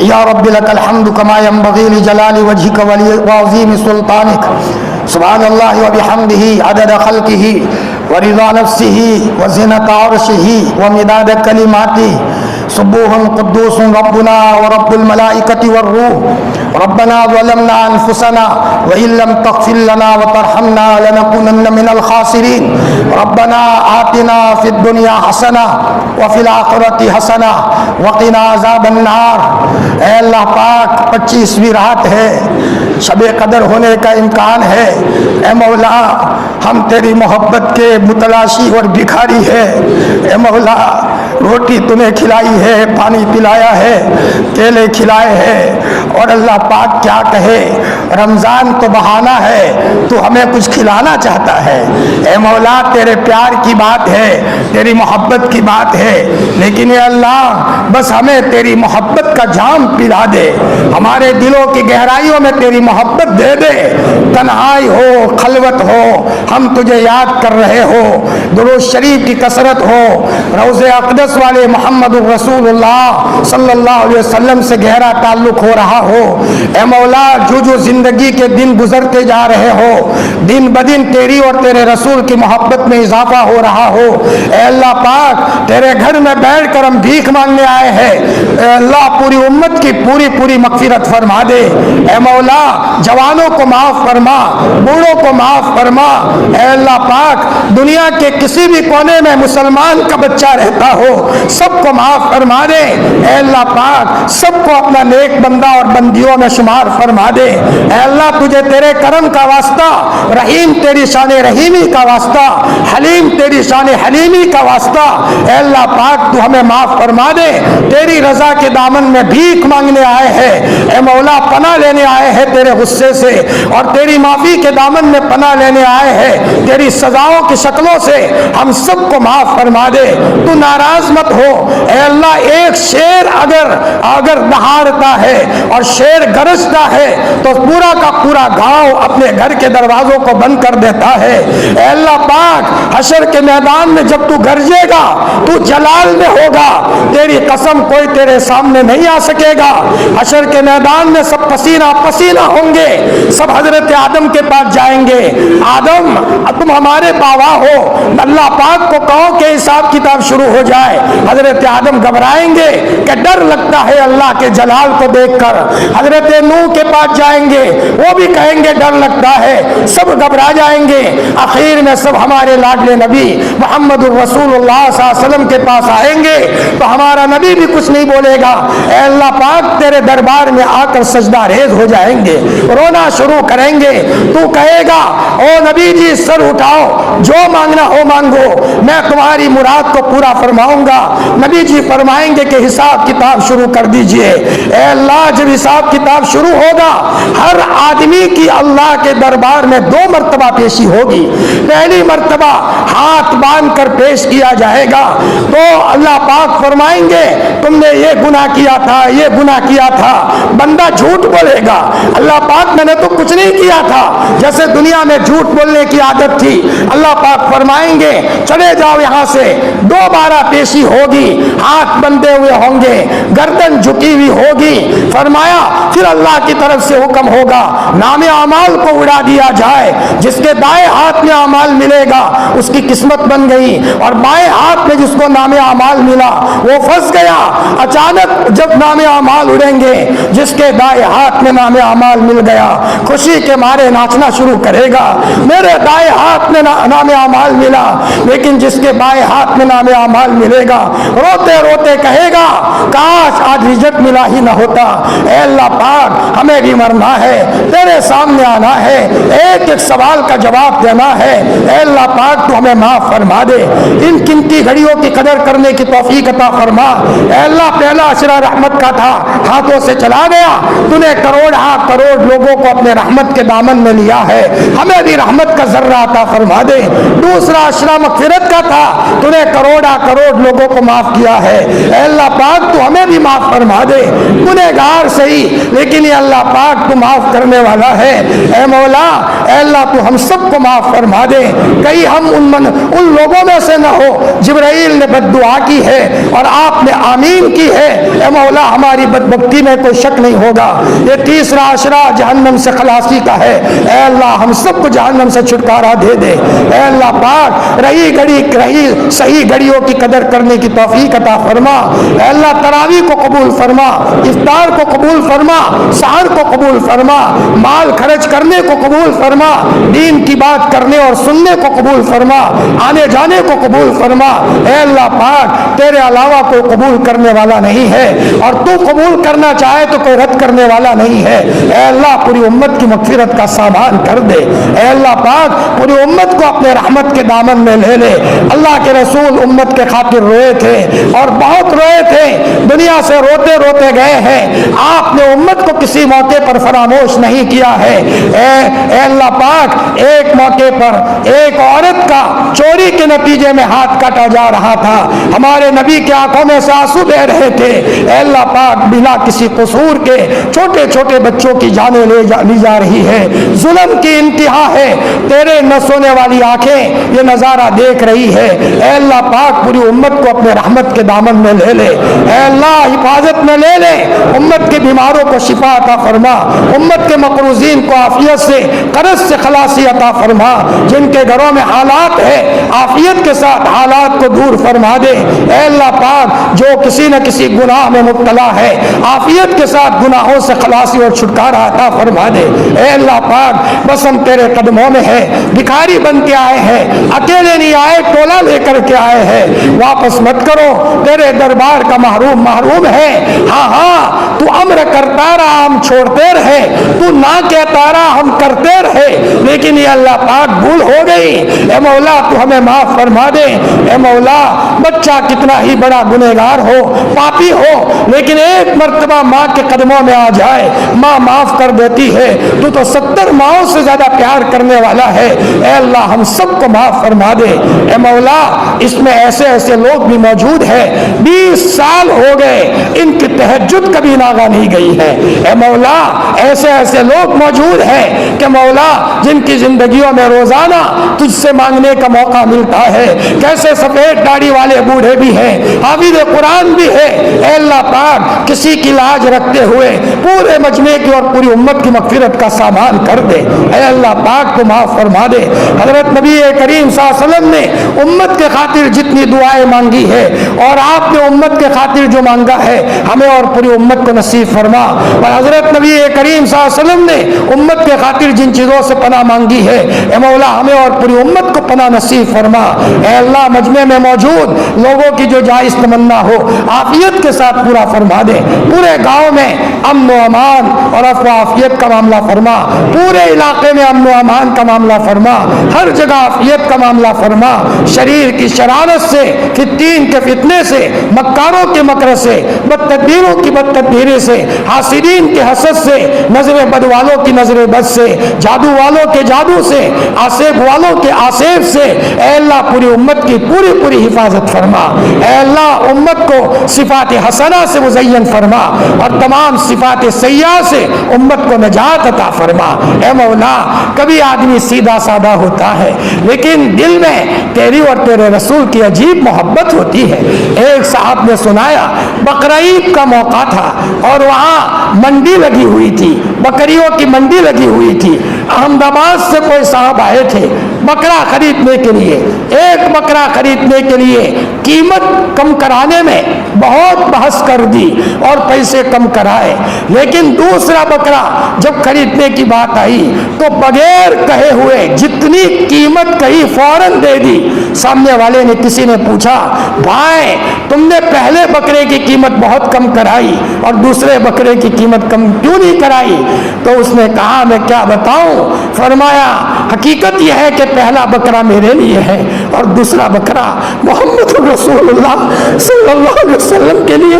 یا رب لک الحمد کما ینبغی لجلال وجهک وعظیم سلطانک، سبحان اللہ وبحمدہ عدد خلقہ ورضا نفسہ وزنۃ عرشہ ومداد کلماتہ، سبوح قدوس ربنا ورب الملائکۃ والروح، ربنا ظلمنا انفسنا وان لم تغفر لنا وترحمنا لنکونن من الخاسرین، ربنا آتنا فی الدنیا حسنہ وفی الآخرۃ حسنہ وقنا عذاب النار۔ اے اللہ پاک 25ویں رات ہے، شب قدر ہونے کا امکان ہے، اے مولا ہم تیری محبت کے متلاشی اور بھکاری ہے، اے مولا روٹی تمہیں کھلائی ہے، پانی پلایا ہے، کیلے کھلائے ہیں، اور اللہ پاک کیا کہے، رمضان تو بہانہ ہے، تو ہمیں کچھ کھلانا چاہتا ہے۔ اے مولا تیرے پیار کی بات ہے، تیری محبت کی بات ہے، لیکن اے اللہ بس ہمیں تیری محبت کا جام پلا دے، ہمارے دلوں کی گہرائیوں میں تیری محبت دے دے۔ تنہائی ہو، خلوت ہو، ہم تجھے یاد کر رہے ہو، درود شریف کی کثرت ہو، روضہ اقدس والے محمد الرسول اللہ صلی اللہ علیہ وسلم سے گہرا تعلق ہو رہا ہو، اے مولا جو زندگی کے دن گزرتے جا رہے ہو، دن بدن تیری اور تیرے رسول کی محبت میں اضافہ ہو رہا ہو، اے اللہ پاک تیرے گھر میں بیٹھ کر ہم بھیک مانگنے آئے ہیں، اے اللہ پوری امت کی پوری مغفرت فرما دے۔ اے مولا جوانوں کو معاف فرما، بوڑھوں کو معاف فرما، اے اللہ پاک دنیا کے کسی بھی کونے میں مسلمان کا بچہ رہتا ہو سب کو معاف فرما دے، اے اللہ پاک سب کو اپنا نیک بندہ اور بندیوں میں شمار فرما دے۔ اے اللہ تجھے تیرے کرم کا واسطہ، رحیم تیری شان رحیمی کا واسطہ، حلیم تیری شان حلیمی کا واسطہ، اے اللہ پاک تو ہمیں معاف فرما دے۔ تیری رضا کے دامن میں بھیک مانگنے آئے ہیں، اے مولا پناہ لینے آئے ہیں تیرے غصے سے، اور تیری معافی کے دامن میں پناہ لینے آئے ہیں تیری سزاؤں کی شکلوں سے، ہم سب کو معاف فرما دے۔ تو ناراض مت ہو، اے اللہ ایک شیر اگر دہاڑتا ہے اور شیر گرجتا ہے تو پورا کا پورا گاؤں اپنے گھر کے دروازوں کو بند کر دیتا ہے۔ اے اللہ پاک حشر کے میدان میں جب تو گرجے گا تو جلال میں ہوگا، تیری قسم کوئی تیرے سامنے نہیں آ سکے گا۔ حشر کے میدان میں سب پسینہ پسینہ ہوں گے، سب حضرت آدم کے پاس جائیں گے، آدم تم ہمارے باوا ہو، اللہ پاک کو کہو کہ حساب کتاب شروع ہو جائے۔ حضرت آدم گھبرائیں گے کہ ڈر لگتا ہے اللہ کے جلال کو دیکھ کر۔ حضرت نوح کے پاس جائیں گے، وہ بھی کہیں گے ڈر لگتا ہے، سب گھبرا جائیں گے۔ آخر میں سب ہمارے لاڈلے نبی محمد الرسول اللہ صلی اللہ علیہ وسلم کے پاس آئیں گے تو ہمارا نبی بھی کچھ نہیں بولے گا، اے اللہ پاک تیرے دربار میں آ کر سجدہ ریز ہو جائیں گے، رونا شروع کریں گے۔ تو کہے گا او نبی جی سر اٹھاؤ، جو مانگنا ہو مانگو، میں تمہاری مراد کو پورا فرماؤں گا۔ نبی جی فرمائیں گے کہ حساب کتاب شروع کر دیجئے۔ اے اللہ جب حساب کتاب شروع ہوگا، ہر آدمی کی اللہ کے دربار میں 2 مرتبہ پیشی ہوگی۔ پہلی مرتبہ ہاتھ باندھ کر پیش کیا جائے گا تو اللہ پاک فرمائیں گے تم نے یہ گناہ کیا تھا، یہ گناہ کیا تھا۔ بندہ جھوٹ بولے گا، اللہ پاک میں نے تو کچھ نہیں کیا تھا، جیسے دنیا میں جھوٹ بولنے کی عادت تھی۔ اللہ پاک فرمائیں گے چلے جاؤ یہاں سے، دوبارہ پیشی ہوگی، ہاتھ بندے ہوئے ہوں گے، گردن جھکی ہوئی ہوگی۔ فرمایا پھر اللہ کی طرف سے حکم ہوگا نام اعمال کو اڑا دیا جائے، جس کے دائیں ہاتھ میں اعمال ملے گا اس کی قسمت بن گئی، اور بائیں ہاتھ میں جس کو نام اعمال ملا وہ پھنس گیا۔ اچانک جب نام اعمال اڑیں گے، جس کے دائیں ہاتھ میں نام اعمال مل گیا خوشی کے مارے ناچنا شروع کرے گا، میرے دائیں ہاتھ میں نام اعمال ملا، لیکن جس کے بائیں ہاتھ میں نام اعمال ملے گا روتے روتے کہے گا کاش آج رزق ملا ہی نہ ہوتا۔ اے اللہ پاک ہمیں بھی مرنا ہے، تیرے سامنے آنا ہے، ایک ایک سوال کا جواب دینا ہے۔ اے اللہ پاک تو ہمیں معاف فرما دے، ان قیمتی گھڑیوں کی قدر کرنے کی توفیق عطا فرما۔ اے اللہ پہلا اشرا رحمت کا تھا، ہاتھوں سے چلا گیا، تو نے کروڑ لوگوں کو اپنے رحمت کے دامن میں لیا ہے، ہمیں بھی رحمت کا ذرہ عطا فرما دے۔ دوسرا اشرا مغفرت کا تھا، تو نے کروڑ لوگوں کو معاف کیا ہے، اے اللہ پاک تو ہمیں بھی معاف فرما دے۔ گنہگار صحیح لیکن یہ اللہ پاک تو معاف کرنے والا ہے۔ اے مولا اے اللہ تو ہم سب کو معاف فرما دے، کہیں ہم ان لوگوں میں سے نہ ہو جبرائیل نے بد دعا کی ہے اور آپ نے آمین کی ہے۔ اے مولا ہماری بدبختی میں کوئی شک نہیں ہوگا۔ یہ تیسرا اشرا جہنم سے خلاصی کا ہے، اے اللہ ہم سب کو جہنم سے چھٹکارا دے دے۔ اے اللہ پاک رہی صحیح گھڑیوں کی قدر کرنے کی توفیق عطا فرما۔ اے اللہ تراویح کو قبول فرما، افطار کو قبول فرما، سحر کو قبول فرما، مال خرچ کرنے کو قبول فرما، دین کی بات کرنے اور سننے کو قبول فرما، آنے جانے کو قبول فرما۔ اے اللہ پاک تیرے علاوہ کوئی قبول کرنے والا نہیں ہے، اور تو قبول کرنا چاہے تو کوئی رد کرنے والا نہیں ہے۔ اے اللہ پوری امت کی مغفرت کا سامان کر دے۔ اے اللہ پاک پوری امت کو اپنے رحمت کے دامن میں لے لے۔ اللہ کے رسول امت کے خاطر روئے تھے اور بہت روئے تھے, دنیا سے روتے روتے گئے ہیں. آپ نے امت کو کسی موقع پر فراموش نہیں کیا ہے. اے اللہ پاک, ایک موقع پر ایک عورت کا چوری کے نتیجے میں ہاتھ کاٹا جا رہا تھا, ہمارے نبی کی آنکھوں میں سے آنسو بہ رہے تھے. اے اللہ پاک, بلا کسی قصور کے چھوٹے چھوٹے بچوں کی جانیں لی جا رہی ہے. ظلم کی انتہا ہے, تیرے نہ سونے والی آنکھیں یہ نظارہ دیکھ رہی ہے. اے اللہ پاک, پوری امت کو اپنے رحمت کے دامن میں لے لے. اے اللہ, حفاظت میں لے لے. امت کے بیماروں کو شفا عطا فرما, امت کے مقروضین کو عافیت سے قرض سے خلاصی عطا فرما. جن کے گھروں میں حالات ہے, عافیت کے ساتھ حالات کو دور فرما دے. اے اللہ پاک, جو کسی نہ کسی گناہ میں مبتلا ہے, عافیت کے ساتھ گناہوں سے خلاصی اور چھٹکارا عطا فرما دے. اے اللہ پاک, بس ہم تیرے قدموں میں ہے, بھکاری بن کے آئے ہیں, اکیلے نہیں آئے, ٹولہ لے کر کے آئے ہیں. واپس مت کرو, تیرے دربار کا محروم ہے. ہاں ہاں, تو امر کرتا رہا, ہم چھوڑتے رہے, تو نہ کہتا رہا, ہم کرتے رہے, لیکن یہ اللہ پاک بھول ہو گئی. اے مولا, تو ہمیں معاف فرما دے. اے مولا, بچہ کتنا ہی بڑا گنہگار ہو, پاپی ہو, لیکن ایک مرتبہ ماں کے قدموں میں آ جائے, ماں معاف کر دیتی ہے. تو 70 ماؤں سے زیادہ پیار کرنے والا ہے. اے اللہ, ہم سب کو معاف فرما دے. اے مولا, اس میں ایسے ایسے لوگ بھی موجود ہیں, 20 سال ہو گئے, ان کی تہجد کبھی ناغہ نہیں گئی ہے. اے مولا, ایسے ایسے لوگ موجود ہیں کہ مولا, جن کی زندگیوں میں روزانہ تجھ سے مانگنے کا موقع ملتا ہے. کیسے سفید داڑھی والے بوڑھے بھی ہیں, حافظ قرآن بھی ہے. اے اللہ پاک, کسی کی لاج رکھتے ہوئے پورے مجمع کی اور پوری امت کی مغفرت کا سامان کر دے. اے اللہ پاک, تو معاف فرما دے. حضرت نبی کریم صلی اللہ علیہ وسلم نے امت کے خاطر جتنی دعائیں مانگی ہے, اور آپ نے امت کے خاطر جو مانگا ہے, ہمیں اور پوری امت کو نصیب فرما. اور حضرت نبی کریم صلی اللہ علیہ وسلم نے امت کے خاطر جن چیزوں سے پناہ مانگی ہے, اے مولا, ہمیں اور پوری امت کو پناہ نصیب فرما. اے اللہ, مجمع میں موجود لوگوں کی جو جائز تمنا ہو, عافیت کے ساتھ پورا فرما دے. پورے گاؤں میں امن و امان اور عفو و عافیت کا معاملہ فرما. پورے علاقے میں امن و امان کا معاملہ فرما. ہر جگہ عافیت کا معاملہ فرما. شریر کی شرارت سے, فتین کے فتنے سے, مکاروں کے مکر سے, بدتدبیروں کی بدتدبیری سے, حاسدین کے حسد سے, نظر بد والوں کی نظر بد سے, جادو والوں کے جادو سے, آسیب والوں کے آسیب سے. اے اللہ, پوری امت کی پوری حفاظت فرما. اے اللہ, امت کو صفات حسنہ سے مزین فرما, اور تمام صفات سیئہ سے امت کو نجات عطا فرما. اے مولا, کبھی آدمی سیدھا سادہ ہوتا ہے, لیکن دل میں تیری اور تیرے رسول کی عجیب محبت ہوتی ہے. ایک صاحب نے سنایا, بقرعید کا موقع تھا اور وہاں منڈی لگی ہوئی تھی, بکریوں کی منڈی لگی ہوئی تھی. احمد آباد سے کوئی صاحب آئے تھے بکرا خریدنے کے لیے. ایک بکرا خریدنے کے لیے قیمت کم کرانے میں بہت بحث کر دی اور پیسے کم کرائے, لیکن دوسرا بکرا جب خریدنے کی بات آئی تو بغیر کہے ہوئے جتنی قیمت کہی فوراً دے دی. سامنے والے نے, کسی نے پوچھا, بھائی تم نے پہلے بکرے کی قیمت بہت کم کرائی اور دوسرے بکرے کی قیمت کم کیوں نہیں کرائی؟ تو اس نے کہا, میں کیا بتاؤں. فرمایا, حقیقت یہ ہے کہ پہلا بکرا میرے لیے ہے اور دوسرا بکرا محمد رسول اللہ صلی اللہ علیہ وسلم کے لیے,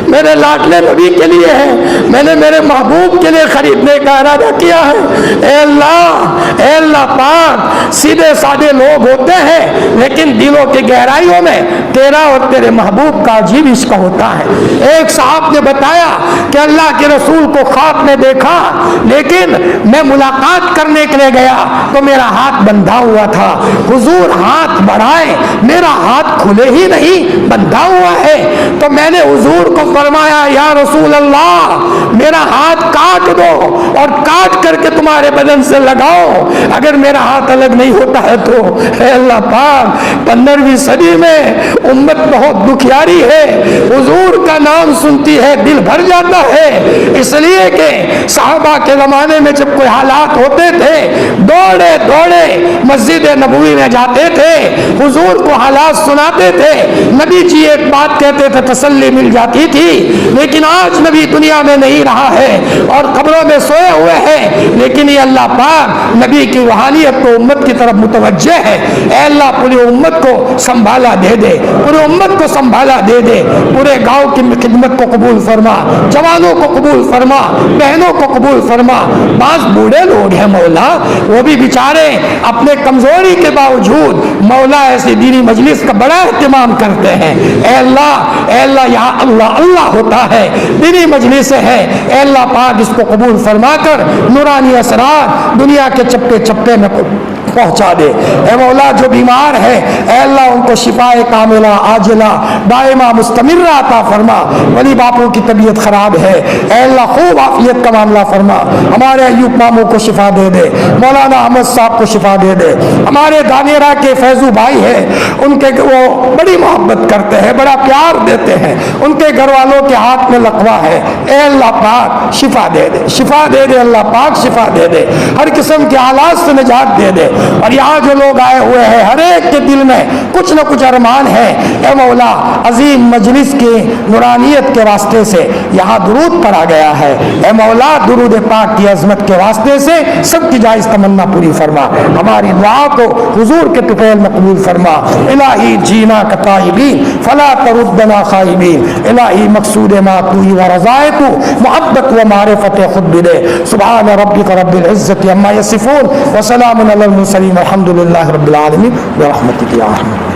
میرے لاڈلے نبی کے لیے ہے. میں نے میرے محبوب کے لیے خریدنے کا ارادہ کیا ہے. اے اللہ پاک, سیدھے سادے لوگ ہوتے ہیں, لیکن دلوں کی گہرائیوں میں تیرا اور تیرے محبوب کا عجیب عشق ہوتا ہے. ایک صاحب نے بتایا کہ اللہ کے رسول کو خواب میں دیکھا, لیکن میں ملاقات کرنے کے لیے گیا تو میرا ہاتھ بندھا ہوا تھا. حضور ہاتھ بڑھائے, میرا ہاتھ کھلے ہی نہیں, بندھا ہوا ہے. تو میں نے حضور کو فرمایا, یا رسول اللہ, میرا ہاتھ کاٹ دو اور کاٹ کر کے تمہارے بدن سے لگاؤ, اگر میرا ہاتھ الگ نہیں ہوتا ہے تو. اے اللہ پاک, 15ویں صدی میں امت بہت دکھیاری ہے, حضور کا نام سنتی ہے دل بھر جاتا ہے, اس لیے کہ صحابہ کے زمانے میں جب کوئی حالات ہوتے تھے, دوڑے دوڑے مسجد نبوی میں جاتے تھے، حضور کو حالات سناتے تھے، نبی جی ایک بات کہتے تھے تسلی مل جاتی تھی۔ لیکن آج نبی دنیا میں نہیں رہا ہے اور قبروں میں سوئے ہوئے ہیں، لیکن یہ اللہ پاک نبی کی روحانیت کو امت کی طرف متوجہ ہے۔ اے اللہ پوری امت کو سنبھالا دے دے، پوری امت کو سنبھالا دے دے، پورے گاؤں کی خدمت کو قبول فرما، جوانوں کو قبول فرما، بہنوں کو قبول فرما۔ بعض بوڑھے لوگ ہیں مولا، وہ بھی بیچارے اپنے کمزوری کے باوجود مولا ایسی دینی مجلس کا بڑا اہتمام کرتے ہیں۔ اے اللہ یہاں اللہ اللہ ہوتا ہے، دینی مجلس ہے، اے اللہ پاک اس کو قبول فرما کر نورانی اثرات دنیا کے چپے چپے میں پہنچا دے۔ اے مولا جو بیمار ہے اے اللہ ان کو شفاء کاملہ عاجلہ دائمہ مستمرہ عطا فرما۔ ولی باپو کی طبیعت خراب ہے، اے اللہ خوب عافیت کا معاملہ فرما۔ ہمارے ایوب ماموں کو شفا دے دے، مولانا احمد صاحب کو شفا دے دے۔ ہمارے دانیرہ کے فیضو بھائی ہیں، ان کے وہ بڑی محبت کرتے ہیں، بڑا پیار دیتے ہیں، ان کے گھر والوں کے ہاتھ میں لقوہ ہے، اے اللہ پاک شفا دے دے، شفا دے دے، اللہ پاک شفا دے دے، ہر قسم کے حالات سے نجات دے دے۔ اور یہاں جو لوگ آئے ہوئے ہیں ہر ایک کے دل میں کچھ نہ کچھ ارمان ہے، اے مولا عظیم مجلس کی نورانیت کے واسطے سے یہاں درود پڑھا گیا ہے، اے مولا درود پاک کی عظمت کے واسطے سے سب کی جائز تمنا پوری فرما، ہماری دعا کو حضور کے طفیل میں قبول فرما۔ الہی جینا کا تائبین فلا تردنا خائبین، الہی مقصود ما توئی و رضائے تو محبت و معرفت خود بھی دے۔ سبحان ربک رب العزت عما یصفون وسلام علی المرسلین الحمد للہ رب العالمین برحمتک یا رحمت۔